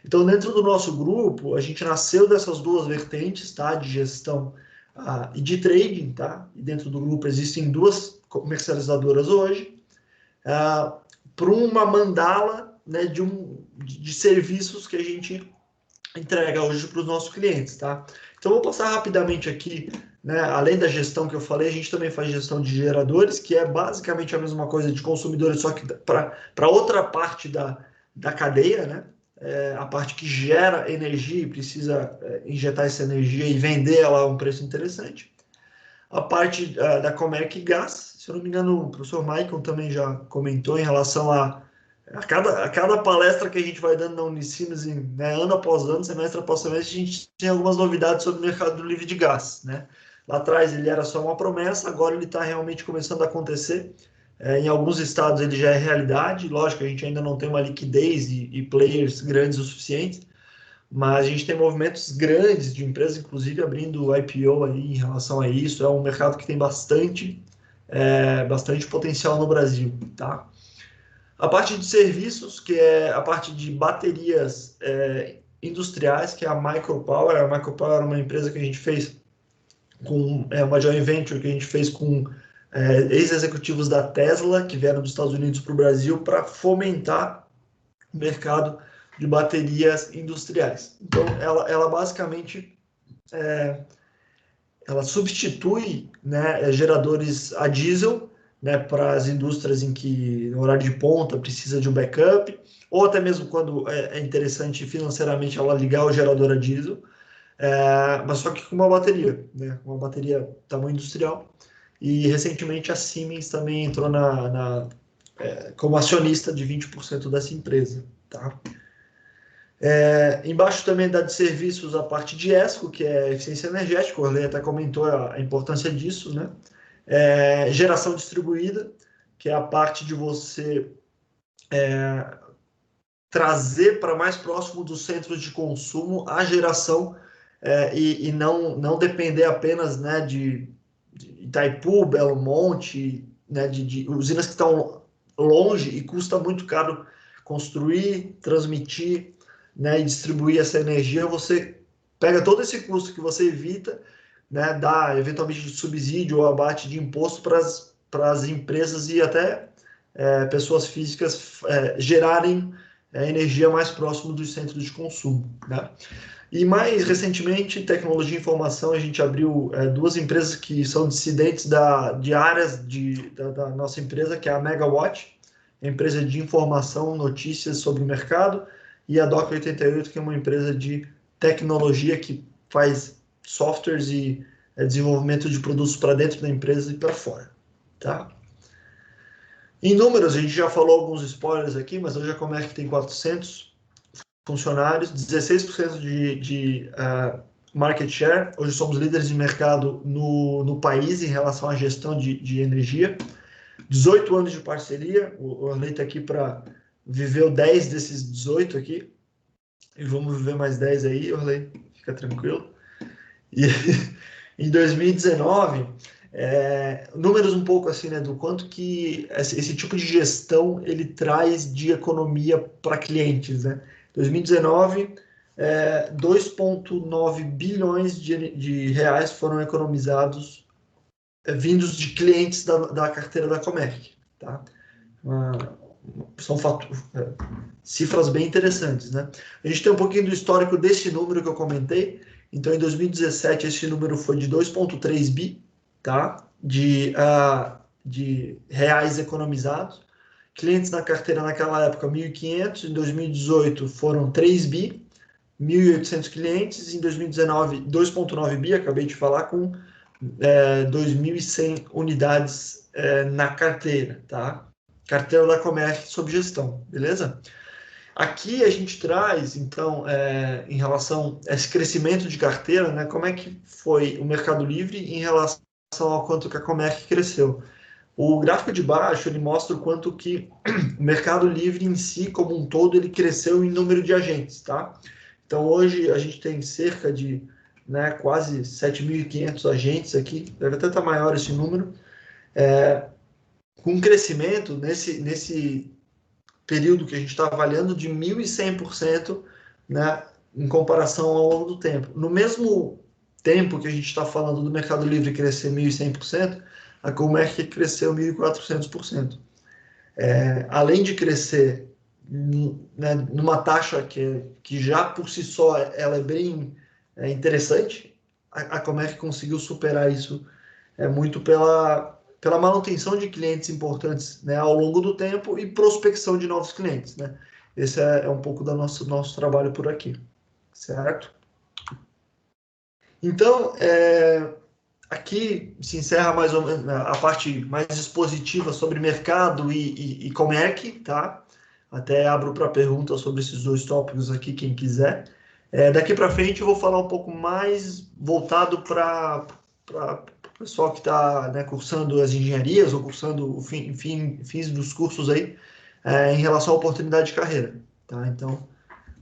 Então, dentro do nosso grupo, a gente nasceu dessas duas vertentes, tá? De gestão e de trading, tá? E dentro do grupo existem duas comercializadoras hoje. Por uma mandala, né, de serviços que a gente entrega hoje para os nossos clientes, tá? Então, vou passar rapidamente aqui, né, além da gestão que eu falei, a gente também faz gestão de geradores, que é basicamente a mesma coisa de consumidores, só que para outra parte da cadeia, né? A parte que gera energia e precisa injetar essa energia e vender ela a um preço interessante. A parte da Comerc Gás, se eu não me engano, o professor Michael também já comentou em relação a A cada palestra que a gente vai dando na Unicinos, né, ano após ano, semestre após semestre, a gente tem algumas novidades sobre o mercado livre de gás, né? Lá atrás ele era só uma promessa, agora ele está realmente começando a acontecer. Em alguns estados ele já é realidade. Lógico, a gente ainda não tem uma liquidez e players grandes o suficiente, mas a gente tem movimentos grandes de empresas, inclusive abrindo IPO aí em relação a isso. É um mercado que tem bastante potencial no Brasil, tá? A parte de serviços, que é a parte de baterias industriais, que é a Micropower. A Micropower é uma empresa que a gente fez com uma joint venture que a gente fez com ex-executivos da Tesla, que vieram dos Estados Unidos para o Brasil, para fomentar o mercado de baterias industriais. Então, ela basicamente ela substitui, né, geradores a diesel, né, para as indústrias em que no horário de ponta precisa de um backup, ou até mesmo quando é interessante financeiramente ela ligar o gerador a diesel, mas só que com uma bateria, né, uma bateria tamanho industrial. E recentemente a Siemens também entrou como acionista de 20% dessa empresa, tá? Embaixo também dá de serviços a parte de ESCO, que é eficiência energética. O Orley até comentou a importância disso, né? Geração distribuída, que é a parte de você trazer para mais próximo dos centros de consumo a geração e não depender apenas, né, de Itaipu, Belo Monte, né, de usinas que estão longe e custa muito caro construir, transmitir, né, e distribuir essa energia. Você pega todo esse custo que você evita, né, dá eventualmente de subsídio ou abate de imposto para as empresas e até pessoas físicas gerarem energia mais próximo dos centros de consumo, né? E mais recentemente, tecnologia e informação, a gente abriu duas empresas que são dissidentes de áreas da nossa empresa, que é a Megawatt, empresa de informação, notícias sobre o mercado, e a Doc 88, que é uma empresa de tecnologia que faz softwares e desenvolvimento de produtos para dentro da empresa e para fora, tá? Em números, a gente já falou alguns spoilers aqui, mas hoje a Comerc tem 400 funcionários, 16% de market share. Hoje somos líderes de mercado no país em relação à gestão de energia. 18 anos de parceria. O Orley está aqui para viver o 10 desses 18 aqui. E vamos viver mais 10 aí, Orley. Fica tranquilo. E em 2019... números um pouco assim, né, do quanto que esse tipo de gestão ele traz de economia para clientes, né? 2019, 2,9 bilhões de reais foram economizados vindos de clientes da carteira da Comerc, tá? São cifras bem interessantes, né? A gente tem um pouquinho do histórico desse número que eu comentei. Então, em 2017, esse número foi de 2,3 bi, tá? De reais economizados. Clientes na carteira naquela época, 1.500. Em 2018, foram 3 bi, 1.800 clientes. Em 2019, 2,9 bi, acabei de falar, com 2.100 unidades na carteira, tá? Carteira da Comerc sob gestão, beleza? Aqui a gente traz, então, em relação a esse crescimento de carteira, né, como é que foi o Mercado Livre em relação ao quanto que a Comerc cresceu. O gráfico de baixo, ele mostra o quanto que o Mercado Livre em si, como um todo, ele cresceu em número de agentes, tá? Então, hoje a gente tem cerca de quase 7.500 agentes aqui, deve até estar maior esse número, com um crescimento nesse período que a gente está avaliando de 1.100%, né, em comparação ao longo do tempo. No mesmo tempo que a gente está falando do Mercado Livre crescer 1.100%, a Comerc cresceu 1.400%. Além de crescer numa taxa que já por si só ela é bem interessante, a Comerc conseguiu superar isso muito pela manutenção de clientes importantes, né, ao longo do tempo e prospecção de novos clientes, né? Esse é um pouco do nosso trabalho por aqui, certo? Então, aqui se encerra mais ou menos a parte mais expositiva sobre mercado e Comerc, tá? Até abro para perguntas sobre esses dois tópicos aqui, quem quiser. Daqui para frente eu vou falar um pouco mais voltado para o pessoal que está, né, cursando as engenharias ou cursando fins dos cursos aí, em relação à oportunidade de carreira. Tá? Então,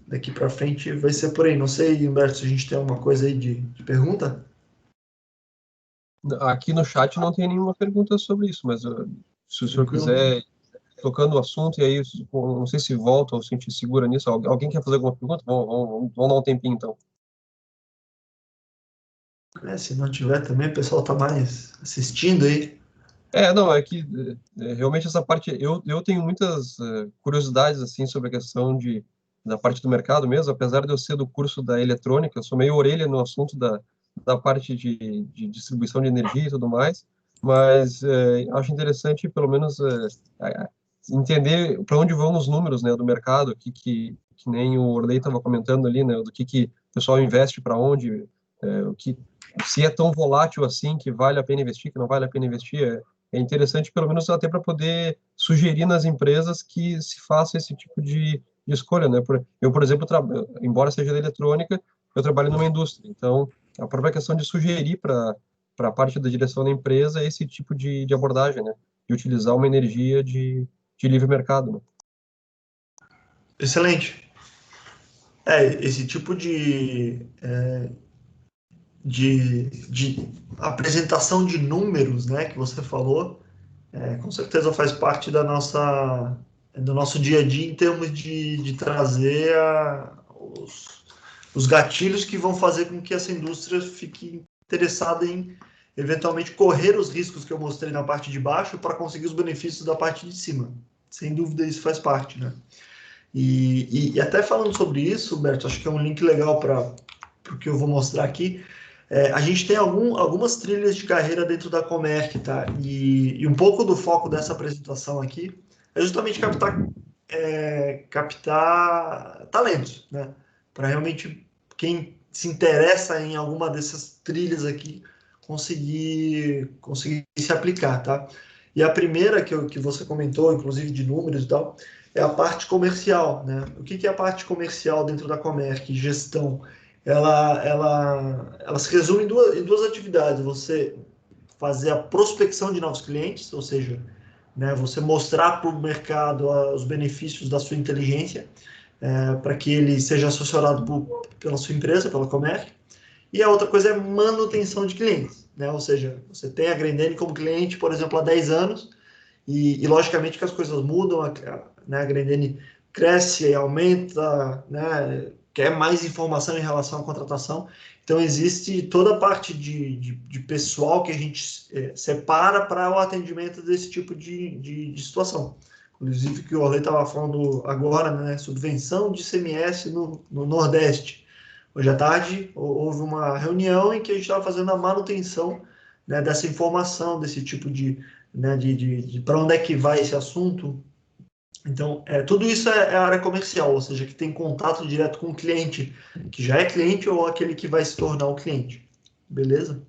daqui para frente vai ser por aí. Não sei, Humberto, se a gente tem alguma coisa aí de pergunta. Aqui no chat não tem nenhuma pergunta sobre isso, mas se o senhor Tranquilo? quiser, tocando o assunto, e aí, não sei se volta ou se a gente segura nisso. Alguém quer fazer alguma pergunta? Vamos dar um tempinho, então. Se não tiver também, o pessoal está mais assistindo aí. Não, é que realmente essa parte, eu tenho muitas curiosidades, assim, sobre a questão da parte do mercado mesmo, apesar de eu ser do curso da eletrônica, eu sou meio orelha no assunto da parte de distribuição de energia e tudo mais, mas acho interessante, pelo menos, entender para onde vão os números, né, do mercado, que nem o Orley estava comentando ali, né, do que o pessoal investe para onde, se é tão volátil assim, que vale a pena investir, que não vale a pena investir. É interessante, pelo menos, até para poder sugerir nas empresas que se faça esse tipo de escolha, né? Eu, por exemplo, embora seja da eletrônica, eu trabalho numa indústria, então a própria questão de sugerir para a parte da direção da empresa esse tipo de abordagem, né? De utilizar uma energia de livre mercado, né? Excelente. Esse tipo de apresentação de números, né, que você falou, com certeza faz parte do nosso dia a dia em termos de trazer os gatilhos que vão fazer com que essa indústria fique interessada em eventualmente correr os riscos que eu mostrei na parte de baixo para conseguir os benefícios da parte de cima. Sem dúvida isso faz parte, né? E até falando sobre isso, Berto, acho que é um link legal para o que eu vou mostrar aqui. A gente tem algumas trilhas de carreira dentro da Comerc, tá? E um pouco do foco dessa apresentação aqui é justamente captar talentos, né? Para realmente quem se interessa em alguma dessas trilhas aqui conseguir se aplicar, tá? E a primeira que você comentou, inclusive de números e tal, é a parte comercial, né? O que é a parte comercial dentro da Comerc? Gestão. Ela se resume em duas atividades. Você fazer a prospecção de novos clientes, ou seja, né, você mostrar para o mercado os benefícios da sua inteligência, para que ele seja assessorado pela sua empresa, pela Comerc. E a outra coisa é manutenção de clientes, né? Ou seja, você tem a Grendene como cliente, por exemplo, há 10 anos, e logicamente que as coisas mudam, né? A Grendene cresce, aumenta, né? Quer mais informação em relação à contratação. Então, existe toda a parte de pessoal que a gente separa para o atendimento desse tipo de situação. Inclusive, que o Orley estava falando agora, né? Subvenção de ICMS no Nordeste. Hoje à tarde houve uma reunião em que a gente estava fazendo a manutenção, né, dessa informação, desse tipo né, de para onde é que vai esse assunto. Então, tudo isso é a área comercial, ou seja, que tem contato direto com o cliente, que já é cliente ou aquele que vai se tornar o cliente. Beleza?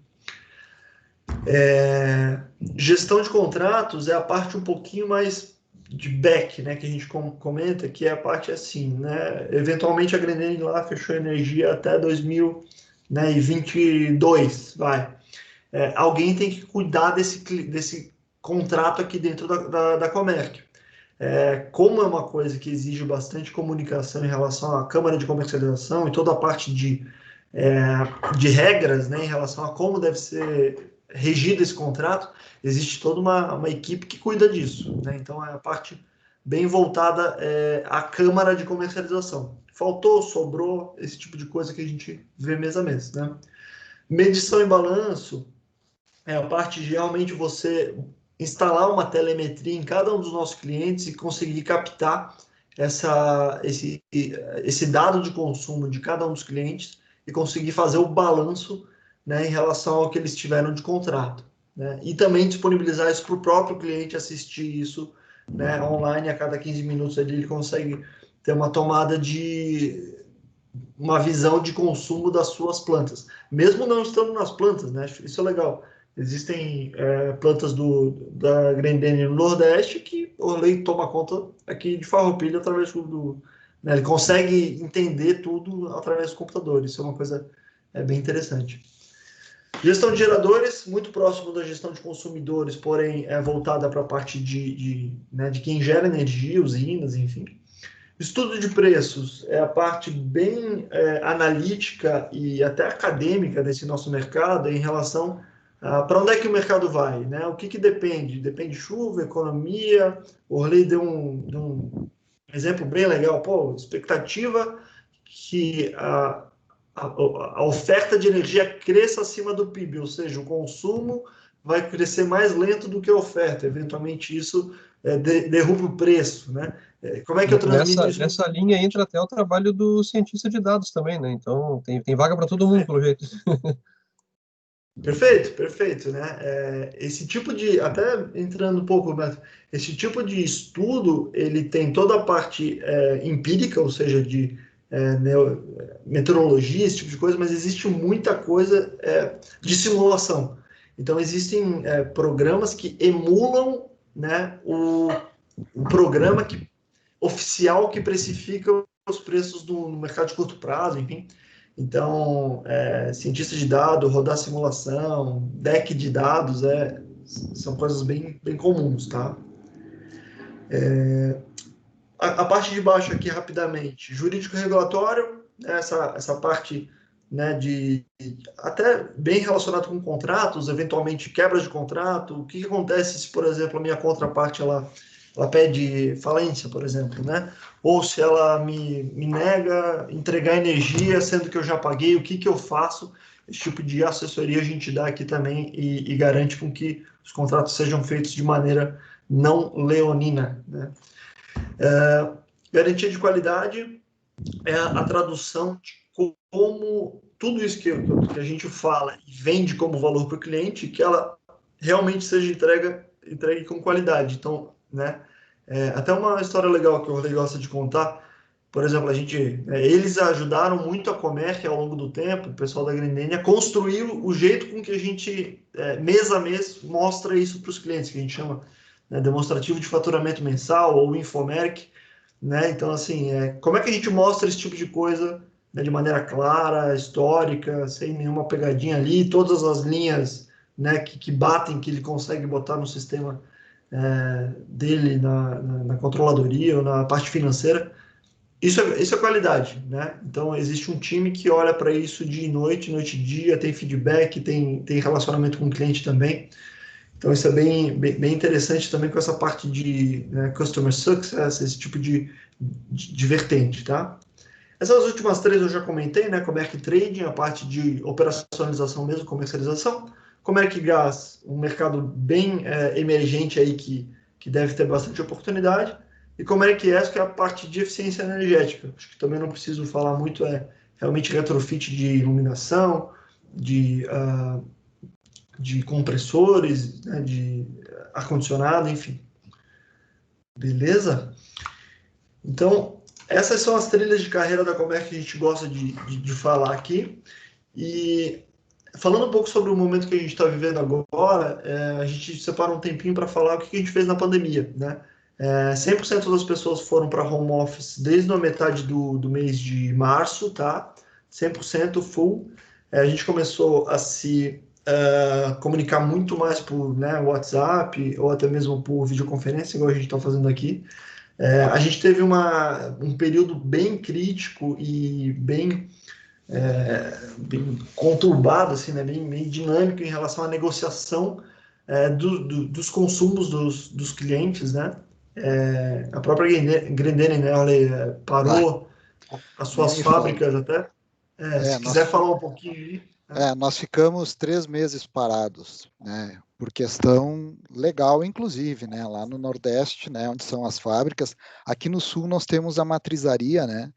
Gestão de contratos é a parte um pouquinho mais de back, né, que a gente comenta, que é a parte assim, né, eventualmente a Grendene lá fechou energia até 2022, vai. Alguém tem que cuidar desse contrato aqui dentro da Comerc. Como é uma coisa que exige bastante comunicação em relação à Câmara de Comercialização e toda a parte de regras, né, em relação a como deve ser regido esse contrato, existe toda uma equipe que cuida disso, né? Então é a parte bem voltada à Câmara de Comercialização. Faltou, sobrou, esse tipo de coisa que a gente vê mês a mês, né? Medição e balanço é a parte de realmente você instalar uma telemetria em cada um dos nossos clientes e conseguir captar esse dado de consumo de cada um dos clientes e conseguir fazer o balanço, né, em relação ao que eles tiveram de contrato, né? E também disponibilizar isso para o próprio cliente assistir isso, né, online. A cada 15 minutos ele consegue ter uma tomada uma visão de consumo das suas plantas, mesmo não estando nas plantas, né? Isso é legal. Existem plantas da Grendene no Nordeste que o Orley toma conta aqui de Farroupilha através né, ele consegue entender tudo através do computador. Isso é uma coisa bem interessante. Gestão de geradores, muito próximo da gestão de consumidores, porém é voltada para a parte de quem gera energia, usinas, enfim. Estudo de preços é a parte bem analítica e até acadêmica desse nosso mercado em relação para onde é que o mercado vai, né? O que depende? Depende de chuva, economia. O Orley deu um exemplo bem legal. Pô, expectativa que a oferta de energia cresça acima do PIB, ou seja, o consumo vai crescer mais lento do que a oferta. Eventualmente, isso derruba o preço, né? Como é que eu transmito isso? Nessa linha entra até o trabalho do cientista de dados também, né? Então, tem vaga para todo mundo, pelo jeito. Perfeito, né? Esse tipo de, até entrando um pouco, Roberto, esse tipo de estudo, ele tem toda a parte empírica, ou seja, de meteorologia, esse tipo de coisa, mas existe muita coisa de simulação. Então, existem programas que emulam, né, o programa oficial que precifica os preços no mercado de curto prazo, enfim. Então, cientista de dados, rodar simulação, deck de dados, são coisas bem, bem comuns, tá? A parte de baixo aqui, rapidamente, jurídico regulatório, essa parte, né, até bem relacionado com contratos, eventualmente quebra de contrato. O que acontece se, por exemplo, a minha contraparte ela pede falência, por exemplo, né? Ou se ela me nega entregar energia, sendo que eu já paguei, o que eu faço? Esse tipo de assessoria a gente dá aqui também e garante com que os contratos sejam feitos de maneira não leonina, né? Garantia de qualidade é a tradução de como tudo isso que a gente fala e vende como valor para o cliente, que ela realmente seja entregue com qualidade. Então, né? Até uma história legal que o Rodrigo gosta de contar. Por exemplo, eles ajudaram muito a Comerc ao longo do tempo, o pessoal da Grendene, a construir o jeito com que a gente, mês a mês, mostra isso para os clientes, que a gente chama, né, demonstrativo de faturamento mensal ou Infomerc, né? Então, assim, como é que a gente mostra esse tipo de coisa, né, de maneira clara, histórica, sem nenhuma pegadinha ali, todas as linhas, né, que batem, que ele consegue botar no sistema dele na controladoria ou na parte financeira. Isso é qualidade, né? Então, existe um time que olha para isso dia e noite e dia, tem feedback, tem relacionamento com o cliente também. Então, isso é bem interessante também com essa parte de Customer Success, esse tipo de vertente, tá? Essas últimas três eu já comentei, né? Comerc Trading, a parte de operacionalização mesmo, comercialização. Comerc Gás, um mercado bem emergente aí que deve ter bastante oportunidade. E Comerc ES, que é a parte de eficiência energética. Acho que também não preciso falar muito, realmente retrofit de iluminação, de compressores, né, de ar-condicionado, enfim. Beleza? Então, essas são as trilhas de carreira da Comerc que a gente gosta de falar aqui. E falando um pouco sobre o momento que a gente está vivendo agora, a gente separa um tempinho para falar o que a gente fez na pandemia, né? 100% das pessoas foram para home office desde a metade do mês de março, tá? 100% full. A gente começou a se comunicar muito mais por WhatsApp ou até mesmo por videoconferência, igual a gente está fazendo aqui. A gente teve um período bem crítico e bem conturbado, assim, né? bem dinâmico em relação à negociação dos consumos dos clientes, né? A própria Grendene, né, ela parou as suas fábricas até. Se quiser falar um pouquinho aí. Nós ficamos 3 meses parados, né, por questão legal, inclusive, né, lá no Nordeste, né, onde são as fábricas. Aqui no Sul nós temos a matrizaria, né,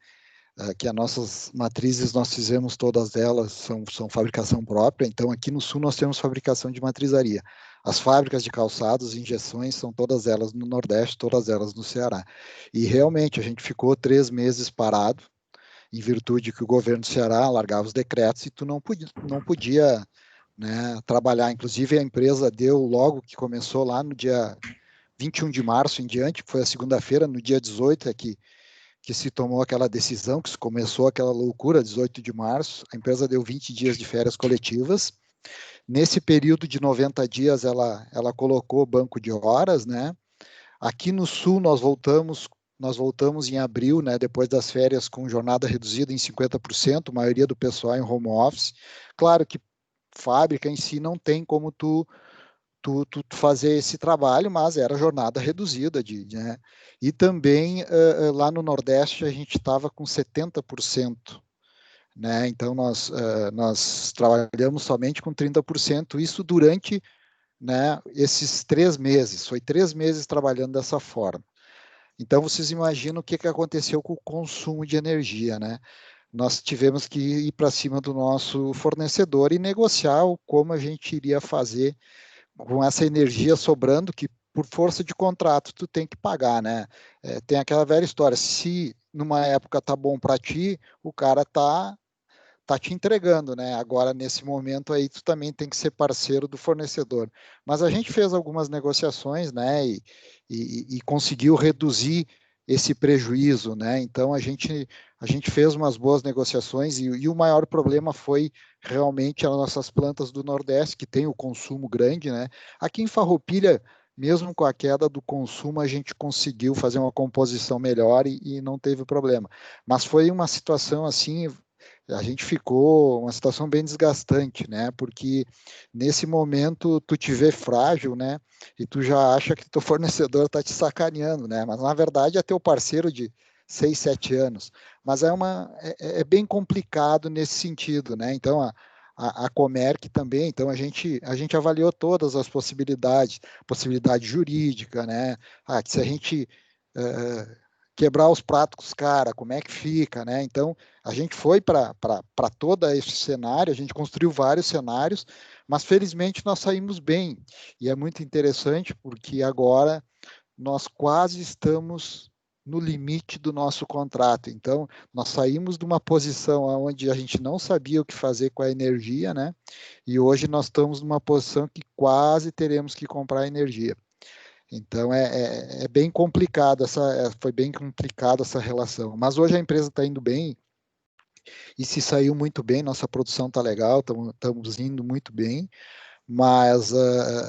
que as nossas matrizes nós fizemos todas elas, são fabricação própria, então aqui no Sul nós temos fabricação de matrizaria. As fábricas de calçados e injeções são todas elas no Nordeste, todas elas no Ceará. E realmente a gente ficou 3 meses parado, em virtude que o governo do Ceará largava os decretos e tu não podia né, trabalhar. Inclusive, a empresa deu logo que começou lá no dia 21 de março em diante, que foi a segunda-feira, no dia 18 é que se tomou aquela decisão, que se começou aquela loucura, 18 de março, a empresa deu 20 dias de férias coletivas. Nesse período de 90 dias, ela colocou banco de horas, né? Aqui no Sul, nós voltamos em abril, né, depois das férias, com jornada reduzida em 50%, a maioria do pessoal em home office. Claro que fábrica em si não tem como tu fazer esse trabalho, mas era jornada reduzida, né? E também lá no Nordeste a gente estava com 70%, né? Então nós trabalhamos somente com 30%, isso durante, né, esses 3 meses, foi 3 meses trabalhando dessa forma. Então vocês imaginam o que aconteceu com o consumo de energia, né? Nós tivemos que ir para cima do nosso fornecedor e negociar como a gente iria fazer com essa energia sobrando, que por força de contrato tu tem que pagar, né? Tem aquela velha história, se numa época tá bom para ti, o cara tá te entregando, né? Agora, nesse momento aí, tu também tem que ser parceiro do fornecedor. Mas a gente fez algumas negociações, né? E conseguiu reduzir esse prejuízo, né? Então, a gente fez umas boas negociações e o maior problema foi realmente as nossas plantas do Nordeste, que tem o consumo grande, né? Aqui em Farroupilha, mesmo com a queda do consumo, a gente conseguiu fazer uma composição melhor e não teve problema. Mas foi uma situação assim, a gente ficou uma situação bem desgastante, né? Porque nesse momento tu te vê frágil, né? E tu já acha que teu fornecedor está te sacaneando, né? Mas na verdade é teu parceiro de 6, 7 anos. Mas é bem complicado nesse sentido, né? Então a Comerc também, então a gente avaliou todas as possibilidades, possibilidade jurídica, né? Que se a gente quebrar os pratos, cara, como é que fica, né? Então, a gente foi para todo esse cenário, a gente construiu vários cenários, mas felizmente nós saímos bem. E é muito interessante porque agora nós quase estamos no limite do nosso contrato. Então, nós saímos de uma posição onde a gente não sabia o que fazer com a energia, né? E hoje nós estamos numa posição que quase teremos que comprar energia. Então é bem complicado, foi bem complicada essa relação. Mas hoje a empresa está indo bem e se saiu muito bem, nossa produção está legal, estamos indo muito bem, mas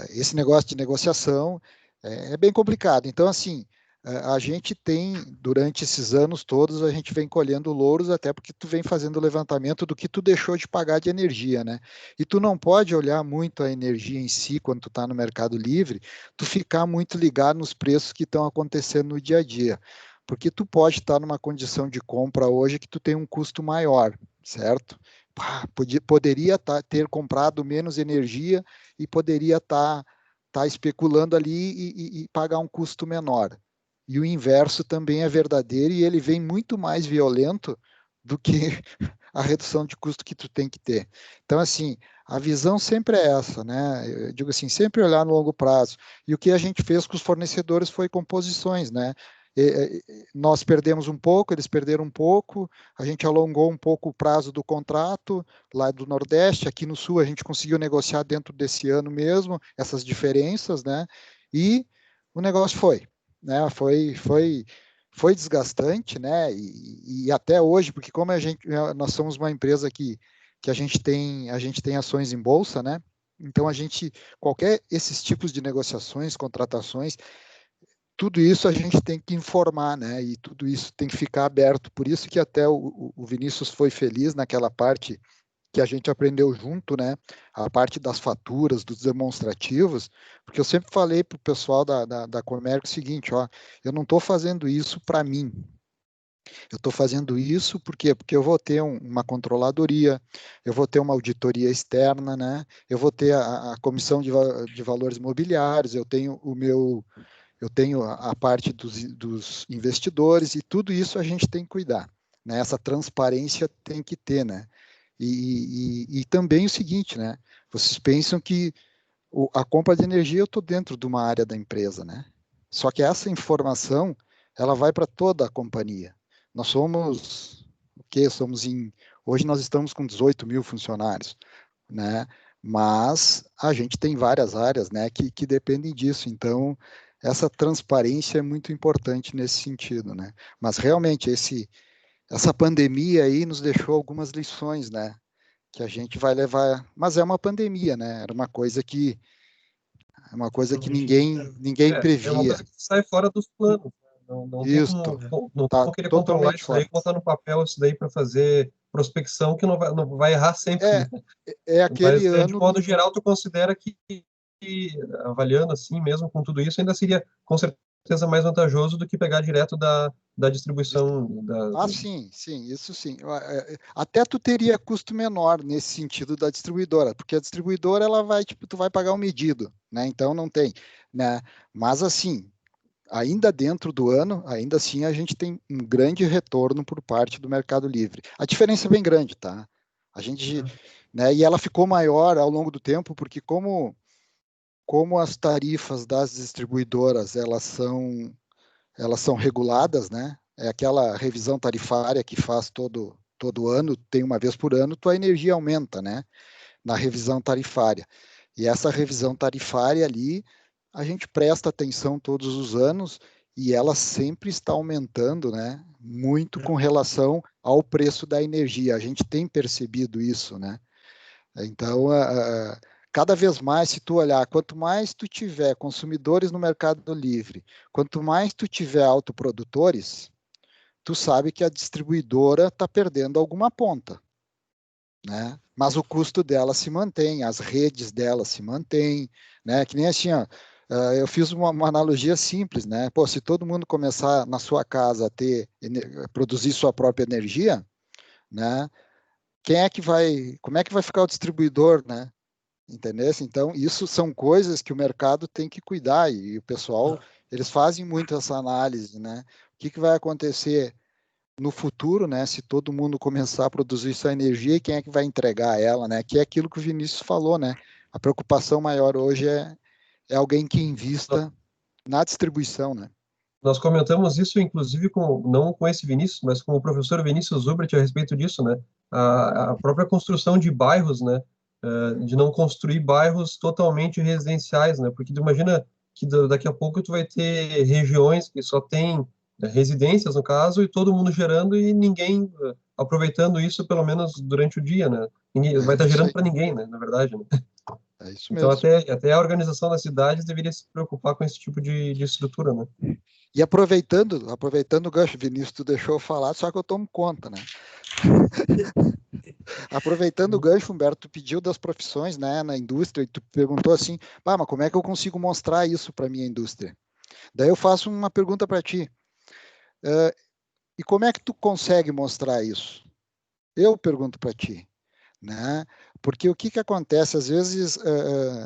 esse negócio de negociação é bem complicado. Então, assim, a gente tem, durante esses anos todos, a gente vem colhendo louros, até porque tu vem fazendo o levantamento do que tu deixou de pagar de energia, né? E tu não pode olhar muito a energia em si, quando tu está no Mercado Livre, tu ficar muito ligado nos preços que estão acontecendo no dia a dia. Porque tu pode estar numa condição de compra hoje que tu tem um custo maior, certo? Poderia ter comprado menos energia e poderia estar especulando ali e pagar um custo menor. E o inverso também é verdadeiro e ele vem muito mais violento do que a redução de custo que tu tem que ter. Então, assim, a visão sempre é essa, né? Eu digo assim, sempre olhar no longo prazo. E o que a gente fez com os fornecedores foi composições, né? Nós perdemos um pouco, eles perderam um pouco, a gente alongou um pouco o prazo do contrato lá do Nordeste, aqui no Sul a gente conseguiu negociar dentro desse ano mesmo, essas diferenças, né? E o negócio foi, né? Foi desgastante, né? E até hoje, porque como nós somos uma empresa que a gente tem ações em bolsa, né? Então esses tipos de negociações, contratações, tudo isso a gente tem que informar, né? E tudo isso tem que ficar aberto. Por isso que até o Vinícius foi feliz naquela parte que a gente aprendeu junto, né? A parte das faturas, dos demonstrativos, porque eu sempre falei para o pessoal da Comerc o seguinte, ó, eu não estou fazendo isso para mim. Eu estou fazendo isso porque eu vou ter uma controladoria, eu vou ter uma auditoria externa, né? Eu vou ter a comissão de valores imobiliários, eu tenho a parte dos investidores e tudo isso a gente tem que cuidar, né? Essa transparência tem que ter, né? E também o seguinte, né? Vocês pensam que a compra de energia eu estou dentro de uma área da empresa, né? Só que essa informação ela vai para toda a companhia. Nós somos o quê? Hoje nós estamos com 18 mil funcionários, né? mas a gente tem várias áreas, né, que dependem disso, então essa transparência é muito importante nesse sentido, né, mas realmente essa pandemia aí nos deixou algumas lições, né, que a gente vai levar, mas é uma pandemia, né, era uma coisa que ninguém É uma previa, coisa que sai fora dos planos, né? Não tem isso, como tá querer controlar totalmente isso daí, fora. botar no papel isso daí para fazer prospecção que não vai errar sempre, É, né? é aquele Mas, de ano, modo geral, tu considera que, avaliando assim, mesmo com tudo isso, ainda seria, com certeza, mais vantajoso do que pegar direto da distribuição. sim, isso sim. Até tu teria custo menor nesse sentido da distribuidora, porque a distribuidora ela vai, tipo, tu vai pagar um medido, né? Então não tem, né? Mas assim, ainda dentro do ano, ainda assim a gente tem um grande retorno por parte do Mercado Livre. A diferença é bem grande, tá? A gente, né? E ela ficou maior ao longo do tempo, porque como as tarifas das distribuidoras elas são reguladas, né? É aquela revisão tarifária que faz todo ano, tem uma vez por ano, tua energia aumenta, né? Na revisão tarifária. E essa revisão tarifária ali, a gente presta atenção todos os anos e ela sempre está aumentando, né? Muito com relação ao preço da energia. A gente tem percebido isso, né? Então, cada vez mais, se tu olhar, quanto mais tu tiver consumidores no Mercado Livre, quanto mais tu tiver autoprodutores, tu sabe que a distribuidora está perdendo alguma ponta, né? Mas o custo dela se mantém, as redes dela se mantêm, né? Que nem assim, ó, eu fiz uma analogia simples, né? Pô, se todo mundo começar na sua casa a produzir sua própria energia, né? Como é que vai ficar o distribuidor, né? Entendeu? Então, isso são coisas que o mercado tem que cuidar e o pessoal, eles fazem muito essa análise, né? O que vai acontecer no futuro, né? Se todo mundo começar a produzir sua energia e quem é que vai entregar ela, né? Que é aquilo que o Vinícius falou, né? A preocupação maior hoje é alguém que invista na distribuição, né? Nós comentamos isso, inclusive, não com esse Vinícius, mas com o professor Vinícius Zubert a respeito disso, né? A própria construção de bairros, né? De não construir bairros totalmente residenciais, né? Porque tu imagina que daqui a pouco tu vai ter regiões que só tem residências, no caso, e todo mundo gerando e ninguém aproveitando isso, pelo menos durante o dia, né? Ninguém vai É estar isso gerando aí, para ninguém, né? Na verdade, né? é isso Então, mesmo. até a organização das cidades deveria se preocupar com esse tipo de estrutura, né? E aproveitando o gancho, Vinícius, tu deixou eu falar, só que eu tomo conta, né? Aproveitando o gancho, Humberto, tu pediu das profissões, né, na indústria, e tu perguntou assim, mas como é que eu consigo mostrar isso para minha indústria? Daí eu faço uma pergunta para ti. E como é que tu consegue mostrar isso? Eu pergunto para ti, né? Porque o que acontece às vezes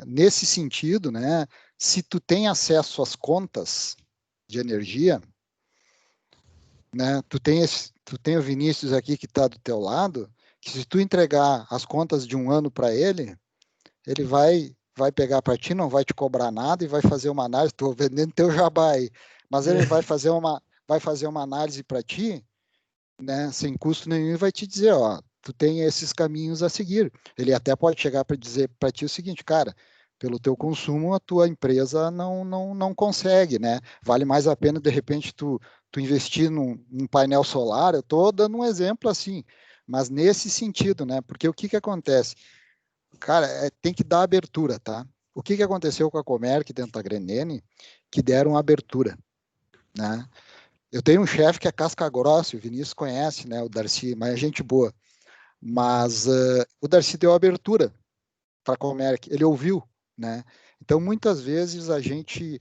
nesse sentido, né? Se tu tem acesso às contas de energia, né? Tu tem o Vinícius aqui que está do teu lado, que se tu entregar as contas de um ano para ele, ele vai pegar para ti, não vai te cobrar nada e vai fazer uma análise. Estou vendendo teu jabá aí, mas ele vai fazer uma análise para ti, né, sem custo nenhum, e vai te dizer, ó, tu tem esses caminhos a seguir. Ele até pode chegar para dizer para ti o seguinte, cara, pelo teu consumo, a tua empresa não consegue, né? Vale mais a pena, de repente, tu investir num painel solar. Eu estou dando um exemplo assim, mas nesse sentido, né? Porque o que acontece? Cara, tem que dar abertura, tá? O que aconteceu com a Comerc dentro da Grenene, que deram abertura, né? Eu tenho um chefe que é casca grossa, o Vinícius conhece, né? O Darcy, mas é gente boa. Mas o Darcy deu abertura para a Comerc, ele ouviu, né? Então, muitas vezes a gente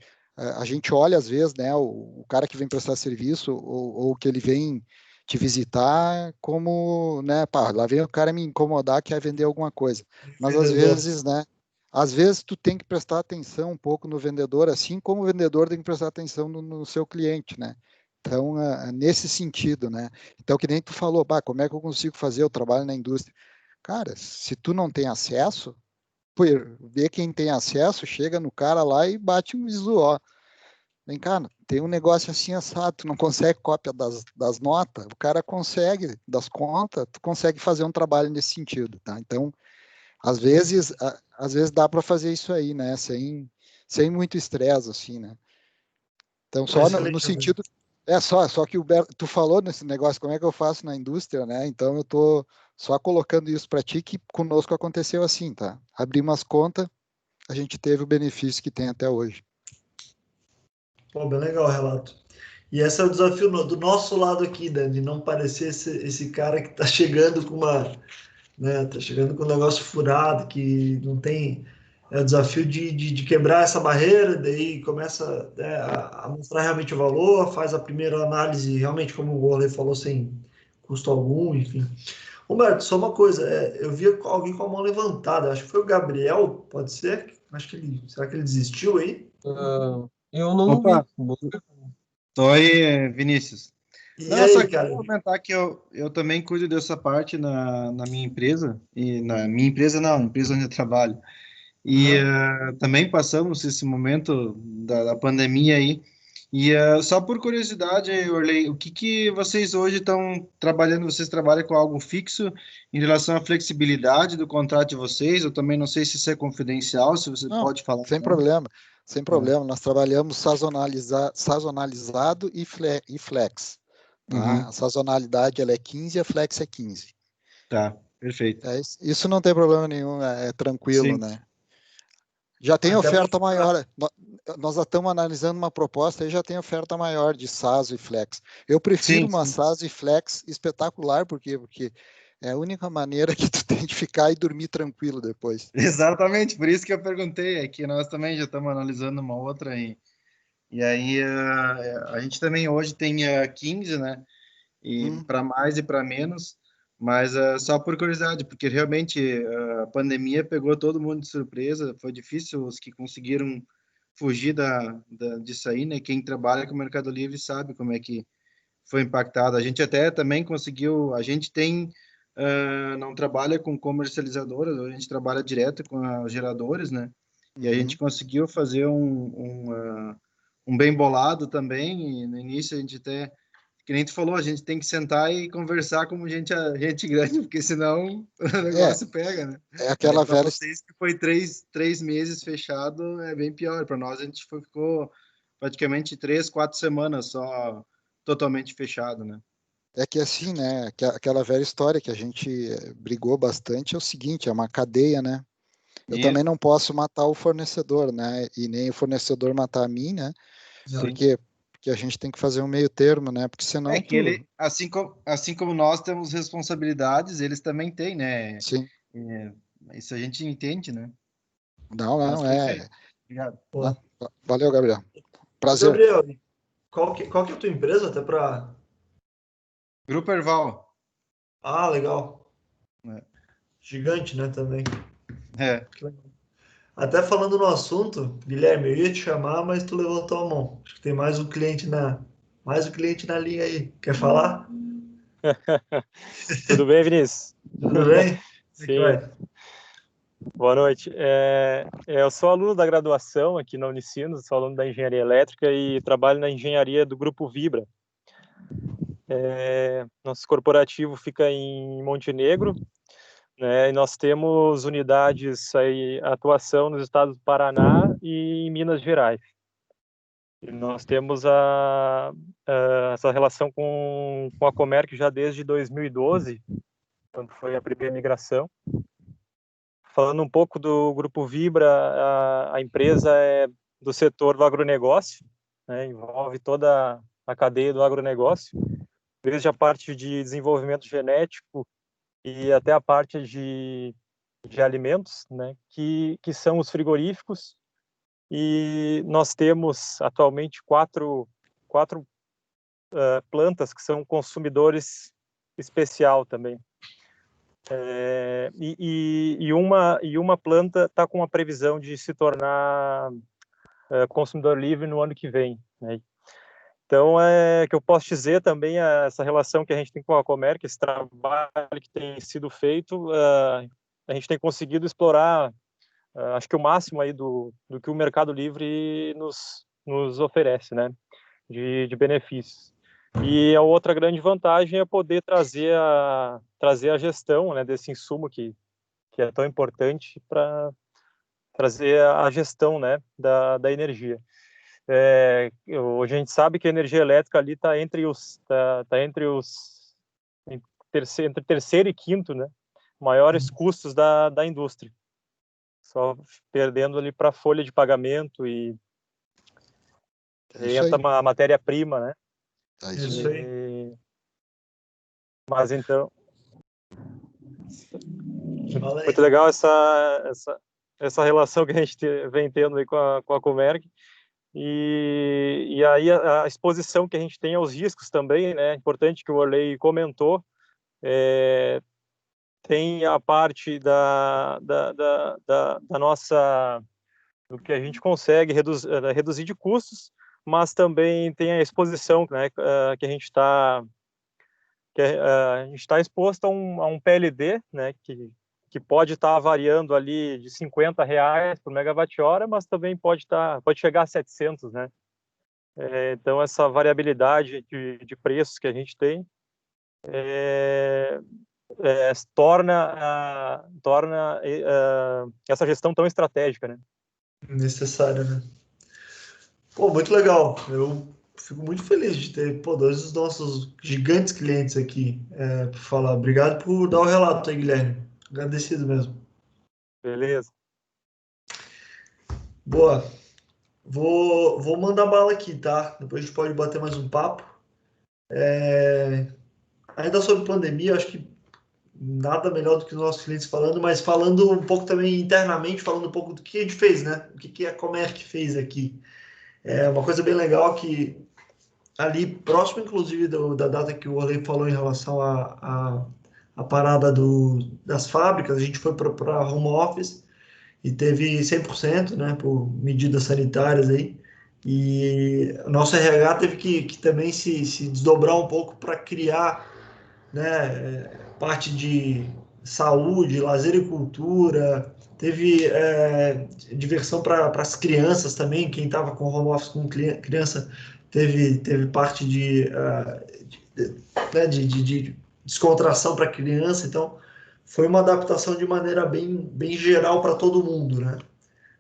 olha, às vezes, né? O cara que vem prestar serviço ou que ele vem te visitar como, né? Pá, lá vem o cara me incomodar, quer vender alguma coisa. Mas às Vendedor. vezes, né? Às vezes tu tem que prestar atenção um pouco no vendedor, assim como o vendedor tem que prestar atenção no seu cliente, né? Então, nesse sentido, né? Então, que nem tu falou, bah, como é que eu consigo fazer o trabalho na indústria? Cara, se tu não tem acesso, pô, vê quem tem acesso, chega no cara lá e bate um visu, ó. Vem cá, tem um negócio assim assado, tu não consegue cópia das notas, o cara consegue, das contas, tu consegue fazer um trabalho nesse sentido, tá? Então, Às vezes dá para fazer isso aí, né? Sem muito estresse, assim, né? Então, só no Excelente, Alberto. sentido. Só que tu falou nesse negócio, como é que eu faço na indústria, né? Então, eu tô só colocando isso para ti, que conosco aconteceu assim, tá? Abrimos as contas, a gente teve o benefício que tem até hoje. Pô, bem legal o relato. E esse é o desafio do nosso lado aqui, né? De não parecer esse cara que tá chegando com né? Tá chegando com um negócio furado, que não tem. É o desafio de quebrar essa barreira, daí começa, né, a mostrar realmente o valor, faz a primeira análise, realmente, como o Gorley falou, sem custo algum, enfim. Humberto, só uma coisa, eu vi alguém com a mão levantada, acho que foi o Gabriel, pode ser? Acho que será que ele desistiu aí? Eu não vi. Opa, tô aí, Vinícius. E Não, eu só aí, queria cara? comentar que eu também cuido dessa parte na minha empresa, e na minha empresa não, empresa onde eu trabalho. E Aham. também passamos esse momento da pandemia aí. E só por curiosidade, Orley, o que que vocês hoje estão trabalhando? Vocês trabalham com algo fixo em relação à flexibilidade do contrato de vocês? Eu também não sei se isso é confidencial, se você Não, pode falar ou sem não. problema, sem É. problema. Nós trabalhamos sazonalizado e flex, tá? A Uhum, sazonalidade ela é 15 e a flex é 15. tá, perfeito. Isso não tem problema nenhum, é tranquilo, Sim, né? Já tem Até para oferta maior. Nós já estamos analisando uma proposta e já tem oferta maior de SASO e Flex. Eu prefiro sim, uma sim. SASO e Flex espetacular, por quê? Porque é a única maneira que tu tem de ficar e dormir tranquilo depois. Exatamente, por isso que eu perguntei, é que nós também já estamos analisando uma outra e aí a gente também hoje tem 15, né? E Hum, para mais e para menos, mas só por curiosidade, porque realmente a pandemia pegou todo mundo de surpresa, foi difícil os que conseguiram fugir disso aí, né? Quem trabalha com o Mercado Livre sabe como é que foi impactado. A gente até também conseguiu, a gente tem, não trabalha com comercializadoras, a gente trabalha direto com os geradores, né? E a gente uhum. conseguiu fazer um bem bolado também, e no início a gente até que nem tu falou, a gente tem que sentar e conversar como gente grande, porque senão o É, negócio pega, né? é Aí aquela para velha. vocês que foi três meses fechado, é bem pior. Para nós, a gente ficou praticamente 3, 4 semanas só totalmente fechado, né? É que assim, né? Aquela velha história que a gente brigou bastante é o seguinte: é uma cadeia, né? Eu também Isso, não posso matar o fornecedor, né? E nem o fornecedor matar a mim, né? sim. Exato. Porque a gente tem que fazer um meio termo, né? Porque É senão que tu. ele, assim como nós temos responsabilidades, eles também têm, né? Sim. É, isso a gente entende, né? Não, Mas não, perfeito. Obrigado. não. Pô. Valeu, Gabriel. Ô, Prazer. Gabriel, qual que é a tua empresa? Até para. Grupo Erval. Ah, legal. Né? Gigante, né, também. É. Que legal. Até falando no assunto, Guilherme, eu ia te chamar, mas tu levantou a mão. Acho que tem mais um cliente na linha aí. Quer falar? Tudo bem, Vinícius? Tudo bem? Como é que Sim, vai? boa noite. Eu sou aluno da graduação aqui na Unicinos, sou aluno da Engenharia Elétrica e trabalho na engenharia do Grupo Vibra. Nosso corporativo fica em Montenegro, né, e nós temos unidades aí, atuação nos estados do Paraná e em Minas Gerais. E nós temos essa relação com a Comerc já desde 2012, quando foi a primeira migração. Falando um pouco do Grupo Vibra, a empresa é do setor do agronegócio, né, envolve toda a cadeia do agronegócio, desde a parte de desenvolvimento genético e até a parte de alimentos, né, que são os frigoríficos. E nós temos atualmente quatro plantas que são consumidores especial também. E uma planta está com a previsão de se tornar consumidor livre no ano que vem, né? Então, que eu posso dizer também essa relação que a gente tem com a Comerc, esse trabalho que tem sido feito, a gente tem conseguido explorar, acho que o máximo aí do que o Mercado Livre nos oferece, né, de benefícios. E a outra grande vantagem é poder trazer a gestão, né, desse insumo que que é tão importante para trazer a gestão, né, da energia. Hoje a gente sabe que a energia elétrica ali está entre terceiro e quinto, né, maiores custos da indústria, só perdendo ali para a folha de pagamento e entra uma matéria-prima, né? Isso aí. Mas então, Fala aí. muito legal essa relação que a gente vem tendo aí com a Comerc. E aí a exposição que a gente tem aos riscos também, né? Importante que o Orley comentou, tem a parte da nossa, do que a gente consegue reduzir de custos, mas também tem a exposição, né, que a gente está exposto a um PLD, né, que pode estar variando ali de R$50 por megawatt-hora, mas também pode chegar a 700, né? Então, essa variabilidade de preços que a gente tem torna essa gestão tão estratégica, né? Necessária, né? Pô, muito legal. Eu fico muito feliz de ter, dois dos nossos gigantes clientes aqui para falar. Obrigado por dar o relato aí, Guilherme. Agradecido mesmo. Beleza. Boa. Vou mandar bala aqui, tá? Depois a gente pode bater mais um papo. Ainda sobre pandemia, acho que nada melhor do que os nossos clientes falando, mas falando um pouco também internamente, falando um pouco do que a gente fez, né? O que a Comerc fez aqui. Uma coisa bem legal que ali, próximo inclusive da data que o Orley falou em relação à parada das fábricas, a gente foi para home office e teve 100%, né, por medidas sanitárias aí. E o nosso RH teve que também se desdobrar um pouco para criar, né, parte de saúde, lazer e cultura. Teve diversão para as crianças também. Quem estava com home office com criança teve parte de descontração para criança. Então, foi uma adaptação de maneira bem geral para todo mundo, né?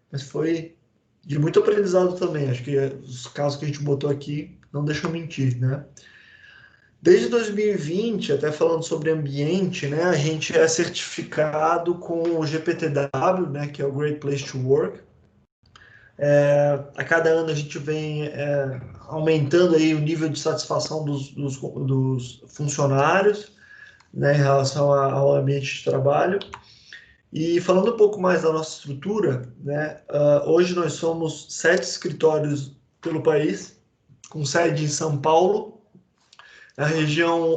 Mas foi de muito aprendizado também. Acho que os casos que a gente botou aqui não deixam mentir, né? Desde 2020, até falando sobre ambiente, né, a gente é certificado com o GPTW, né, que é o Great Place to Work. A cada ano a gente vem aumentando aí o nível de satisfação dos funcionários, né, em relação ao ambiente de trabalho. E falando um pouco mais da nossa estrutura, né, hoje nós somos 7 escritórios pelo país, com sede em São Paulo. Na região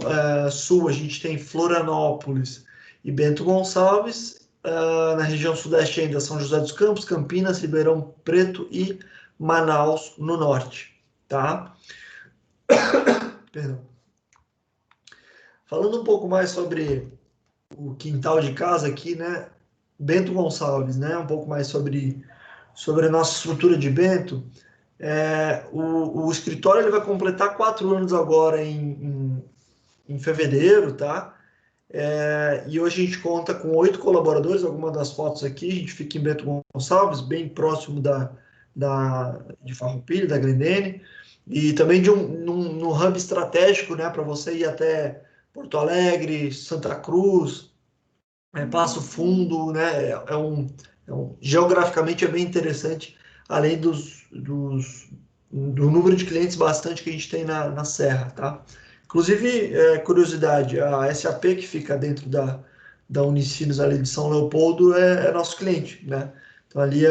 sul, a gente tem Florianópolis e Bento Gonçalves. Na região sudeste ainda, São José dos Campos, Campinas, Ribeirão Preto e Manaus, no norte. Tá? Perdão. Falando um pouco mais sobre o quintal de casa aqui, né? Bento Gonçalves, né? Um pouco mais sobre a nossa estrutura de Bento. O escritório ele vai completar 4 anos agora em fevereiro, tá? E hoje a gente conta com 8 colaboradores, algumas das fotos aqui, a gente fica em Bento Gonçalves, bem próximo de Farroupilha, da Grendene, e também num hub estratégico, né, para você ir até Porto Alegre, Santa Cruz, Passo Fundo, né, geograficamente é bem interessante, além do número de clientes bastante que a gente tem na Serra, tá? Inclusive, curiosidade, a SAP que fica dentro da Unicinos ali de São Leopoldo é nosso cliente, né? Então ali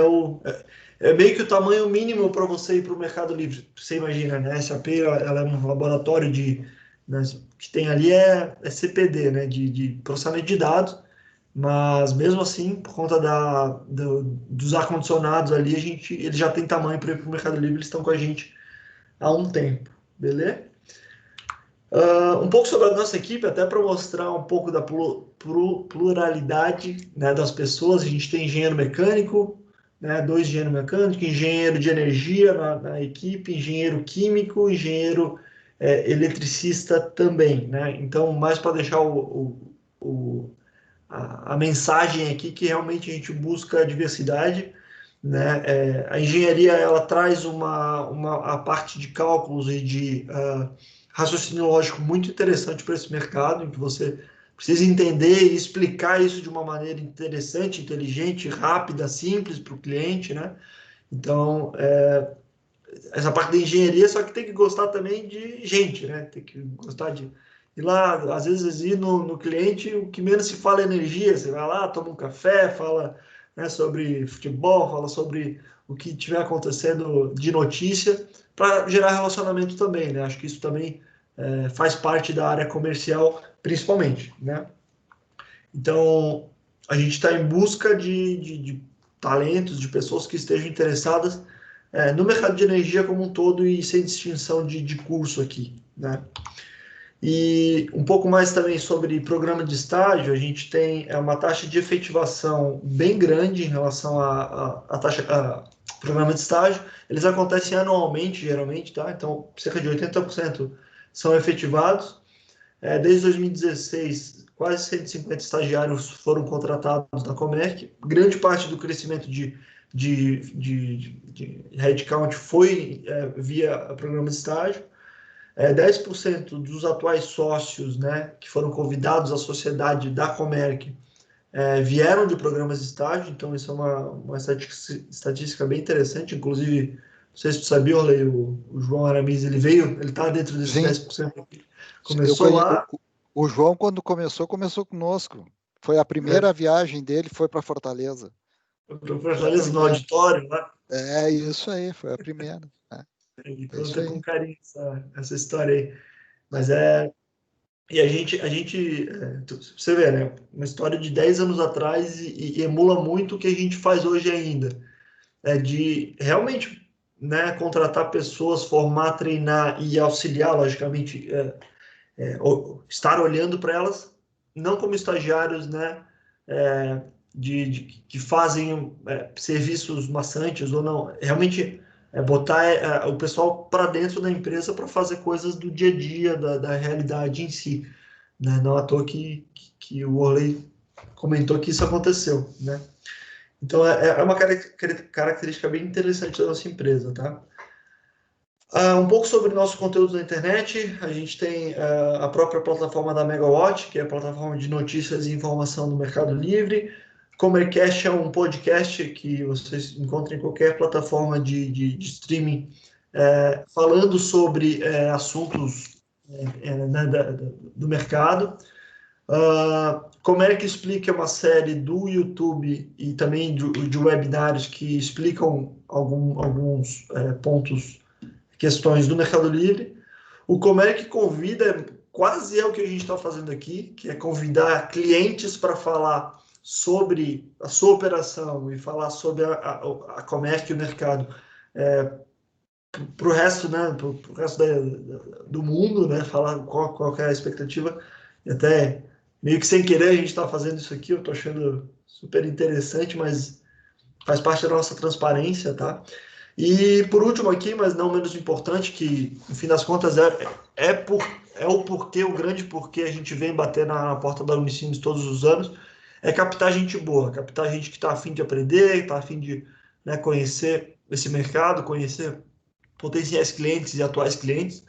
é meio que o tamanho mínimo para você ir para o Mercado Livre. Você imagina, né? A SAP ela é um laboratório né, que tem ali CPD, né? De processamento de dados, mas mesmo assim, por conta dos ar-condicionados ali, eles já têm tamanho para ir para o Mercado Livre, eles estão com a gente há um tempo, beleza? Um pouco sobre a nossa equipe, até para mostrar um pouco da pluralidade, né, das pessoas. A gente tem engenheiro mecânico, né, 2 engenheiros mecânicos, engenheiro de energia na equipe, engenheiro químico, engenheiro eletricista também, né? Então, mais para deixar a mensagem aqui que realmente a gente busca a diversidade, né? A engenharia ela traz a parte de cálculos e de raciocínio lógico muito interessante para esse mercado, em que você precisa entender e explicar isso de uma maneira interessante, inteligente, rápida, simples para o cliente, né? Então, essa parte da engenharia, só que tem que gostar também de gente, né? Tem que gostar de ir lá, às vezes ir no cliente, o que menos se fala é energia, você vai lá, toma um café, fala, né, sobre futebol, fala sobre o que estiver acontecendo de notícia, para gerar relacionamento também, né? Acho que isso também faz parte da área comercial, principalmente, né? Então, a gente está em busca de talentos, de pessoas que estejam interessadas no mercado de energia como um todo e sem distinção de curso aqui, né? E um pouco mais também sobre programa de estágio, a gente tem uma taxa de efetivação bem grande em relação à taxa programa de estágio. Eles acontecem anualmente, geralmente, tá? Então, cerca de 80% são efetivados. Desde 2016, quase 150 estagiários foram contratados na Comerc. Grande parte do crescimento de headcount foi via programa de estágio. 10% dos atuais sócios, né, que foram convidados à sociedade da Comerc vieram de programas de estágio, então isso é uma estatística bem interessante. Inclusive, não sei se tu sabia, Orley, o João Aramis, ele está dentro desses Sim. 10%. Começou lá. O João, quando começou conosco. Foi a primeira viagem dele, foi para Fortaleza. Para Fortaleza, no auditório lá. Isso aí, foi a primeira. Ele conta com carinho essa história aí. Mas e a gente você vê, né? Uma história de 10 anos atrás e emula muito o que a gente faz hoje ainda. De realmente, né, contratar pessoas, formar, treinar e auxiliar, logicamente, estar olhando para elas, não como estagiários, né, que fazem serviços maçantes ou não, realmente botar o pessoal para dentro da empresa para fazer coisas do dia a dia, da realidade em si, né? Não à toa que o Orley comentou que isso aconteceu, né? Então é uma característica bem interessante da nossa empresa, tá? Um pouco sobre o nosso conteúdo na internet, a gente tem a própria plataforma da Megawatt, que é a plataforma de notícias e informação do Mercado Livre. Comercast é um podcast que vocês encontram em qualquer plataforma de streaming, falando sobre assuntos do mercado. Comerc Explica é uma série do YouTube e também de webinários que explicam alguns pontos, questões do Mercado Livre. O Comerc Convida quase é o que a gente está fazendo aqui, que é convidar clientes para falar sobre a sua operação e falar sobre a Comerc e o mercado para o resto, né, para o resto do mundo, né, falar qual é a expectativa. E até meio que sem querer a gente está fazendo isso aqui, eu estou achando super interessante, mas faz parte da nossa transparência, tá? E por último aqui, mas não menos importante, que no fim das contas o grande porquê a gente vem bater na porta da Unicinos todos os anos, é captar gente boa, captar gente que está a fim de aprender, que está a fim de, né, conhecer esse mercado, conhecer potenciais clientes e atuais clientes.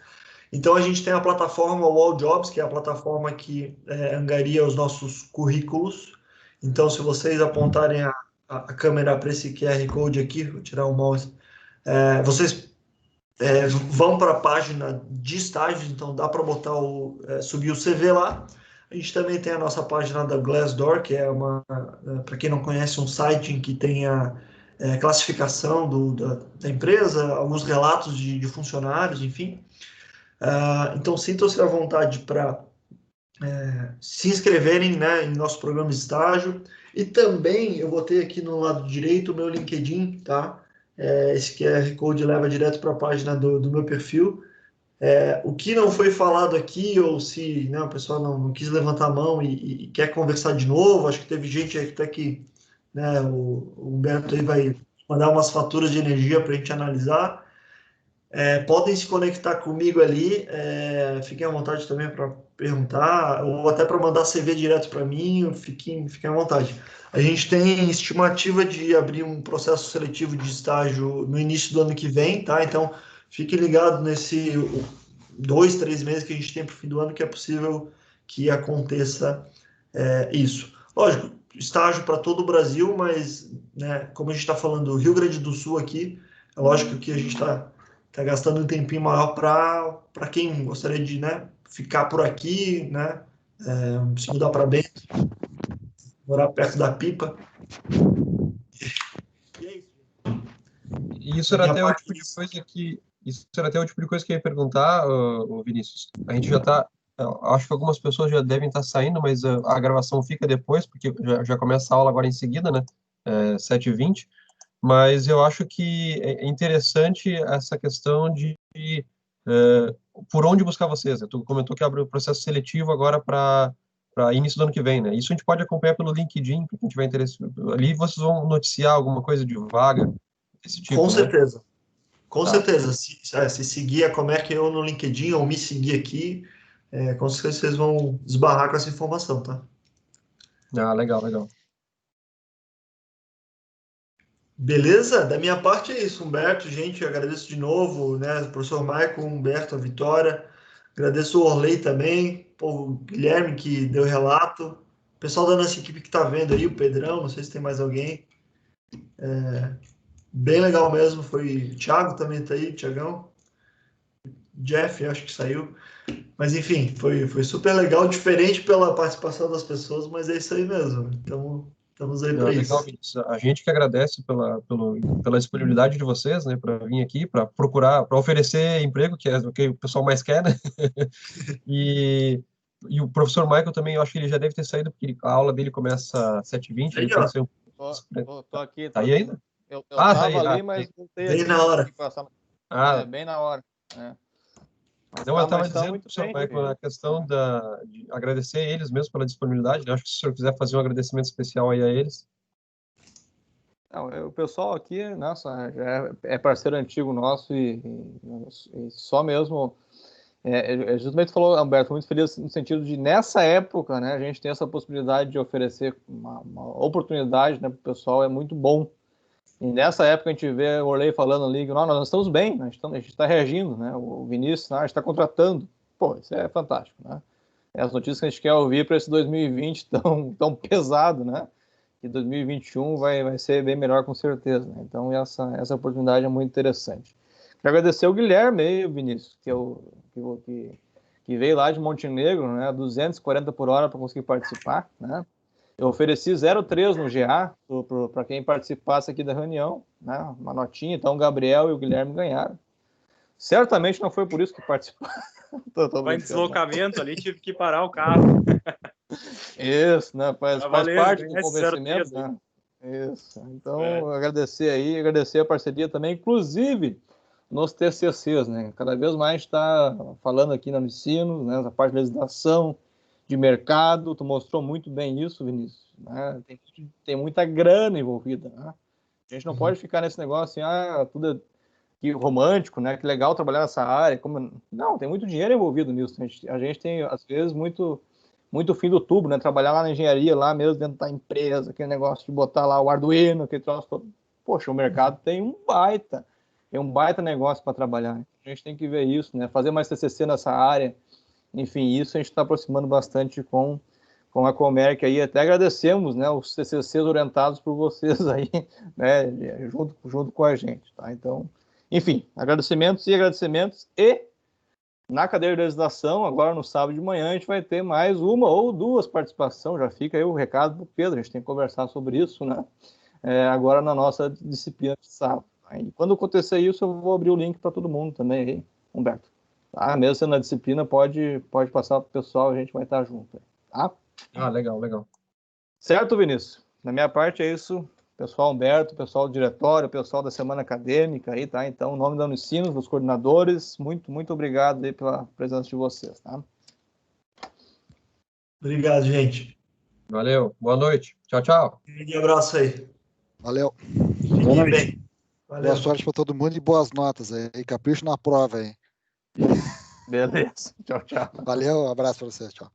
Então a gente tem a plataforma Wall Jobs, que é a plataforma que angaria os nossos currículos. Então, se vocês apontarem a câmera para esse QR Code aqui, vou tirar o mouse, vocês vão para a página de estágios, então dá para subir o CV lá. A gente também tem a nossa página da Glassdoor, que é para quem não conhece, um site em que tem a classificação da empresa, alguns relatos de funcionários, enfim. Então, sintam-se à vontade para se inscreverem, né, em nosso programa de estágio. E também eu botei aqui no lado direito o meu LinkedIn, tá? Esse QR Code leva direto para a página do meu perfil. O que não foi falado aqui, ou se, né, o pessoal não quis levantar a mão e quer conversar de novo, acho que teve gente até que, né, o Humberto aí vai mandar umas faturas de energia para a gente analisar. Podem se conectar comigo ali, fiquem à vontade também para perguntar, ou até para mandar CV direto para mim, fiquem à vontade. A gente tem estimativa de abrir um processo seletivo de estágio no início do ano que vem, tá? Então, fiquem ligados nesse 2, 3 meses que a gente tem para o fim do ano, que é possível que aconteça isso. Lógico, estágio para todo o Brasil, mas, né, como a gente está falando do Rio Grande do Sul aqui, é lógico que a gente está gastando um tempinho maior para quem gostaria de, né, ficar por aqui, né, se mudar para Bento, morar perto da Pipa. E é isso. E isso era até o tipo de coisa que eu ia perguntar, ô Vinícius. A gente já está, acho que algumas pessoas já devem estar saindo, mas a gravação fica depois, porque já começa a aula agora em seguida, né? 7h20. Mas eu acho que é interessante essa questão de por onde buscar vocês, né? Tu comentou que abre o processo seletivo agora para início do ano que vem, né? Isso a gente pode acompanhar pelo LinkedIn, para quem tiver interesse. Ali vocês vão noticiar alguma coisa de vaga desse tipo, Com né? certeza. Com Tá. certeza. Se seguir a Comerc eu no LinkedIn ou me seguir aqui, com certeza vocês vão esbarrar com essa informação, tá? Ah, legal, legal. Beleza? Da minha parte é isso, Humberto. Gente, eu agradeço de novo, né? O professor Michael, Humberto, a Vitória. Agradeço o Orley também, o Guilherme que deu relato. O pessoal da nossa equipe que está vendo aí, o Pedrão, não sei se tem mais alguém. Bem legal mesmo, foi o Thiago também tá aí, Thiagão. Jeff, acho que saiu. Mas enfim, foi super legal, diferente pela participação das pessoas, mas é isso aí mesmo. Então, estamos aí para Legal, isso. Vinícius. A gente que agradece pela disponibilidade de vocês, né, para vir aqui, para procurar, para oferecer emprego, que é o que o pessoal mais quer, né? E o professor Michael também, eu acho que ele já deve ter saído, porque a aula dele começa às 7h20, ele Aí, tem ó, que ser Tô aqui, Tá aí ainda? Eu Tá tava aí. ali, mas voltei bem aqui. na hora. Bem na hora. Mas Não, eu estava tá dizendo, muito professor bem. Michael, a questão de agradecer eles mesmo pela disponibilidade, né? Acho que se o senhor quiser fazer um agradecimento especial aí a eles. Não, o pessoal aqui, nossa, já é parceiro antigo nosso e só mesmo. Justamente falou, Humberto, muito feliz no sentido de, nessa época, né, a gente tem essa possibilidade de oferecer uma oportunidade, né, para o pessoal, é muito bom. E nessa época a gente vê o Orley falando ali que nós estamos bem, a gente está reagindo, né, o Vinícius, a gente está contratando. Pô, isso é fantástico, né? É as notícias que a gente quer ouvir para esse 2020 tão pesado, né? E 2021 vai ser bem melhor com certeza, né? Então essa oportunidade é muito interessante. Quero agradecer o Guilherme aí, Vinícius, que veio lá de Montenegro, né, 240 por hora para conseguir participar, né? Eu ofereci 0,3 no GA para quem participasse aqui da reunião, né? Uma notinha, então o Gabriel e o Guilherme ganharam. Certamente não foi por isso que participaram. Vai em deslocamento ali, tive que parar o carro. Isso, né? Faz parte do convencimento, né? Isso. Então, agradecer a parceria também, inclusive nos TCCs, né? Cada vez mais a gente está falando aqui no ensino, né? Essa parte de legislação, de mercado, tu mostrou muito bem isso, Vinícius, né? Tem muita grana envolvida, né? A gente não pode ficar nesse negócio assim, tudo é que romântico, né? Que legal trabalhar nessa área. Não, tem muito dinheiro envolvido nisso. A gente tem, às vezes, muito fim do tubo, né? Trabalhar lá na engenharia, lá mesmo dentro da empresa, aquele negócio de botar lá o Arduino, aquele troço todo. Poxa, o mercado tem um baita negócio para trabalhar. A gente tem que ver isso, né? Fazer mais TCC nessa área. Enfim, isso a gente está aproximando bastante com a Comerc aí. Até agradecemos, né? Os TCCs orientados por vocês aí, né? Junto com a gente, tá? Então, enfim, agradecimentos. E na cadeira de legislação, agora no sábado de manhã, a gente vai ter mais uma ou duas participações. Já fica aí o recado para o Pedro, a gente tem que conversar sobre isso, né? Agora na nossa disciplina de sábado. E quando acontecer isso, eu vou abrir o link para todo mundo também aí, Humberto. Tá? Mesmo sendo na disciplina, pode passar para o pessoal, a gente vai estar junto. Tá? Legal, legal. Certo, Vinícius? Da minha parte é isso. Pessoal Humberto, pessoal do diretório, pessoal da semana acadêmica aí, tá? Então, em nome da Unicinos, dos coordenadores, muito obrigado aí pela presença de vocês, tá? Obrigado, gente. Valeu, boa noite. Tchau, tchau. Um grande abraço aí. Valeu. Fiquem bem. Valeu. Boa sorte para todo mundo e boas notas aí. Capricho na prova aí. Beleza. Tchau, tchau. Valeu, um abraço para você. Tchau.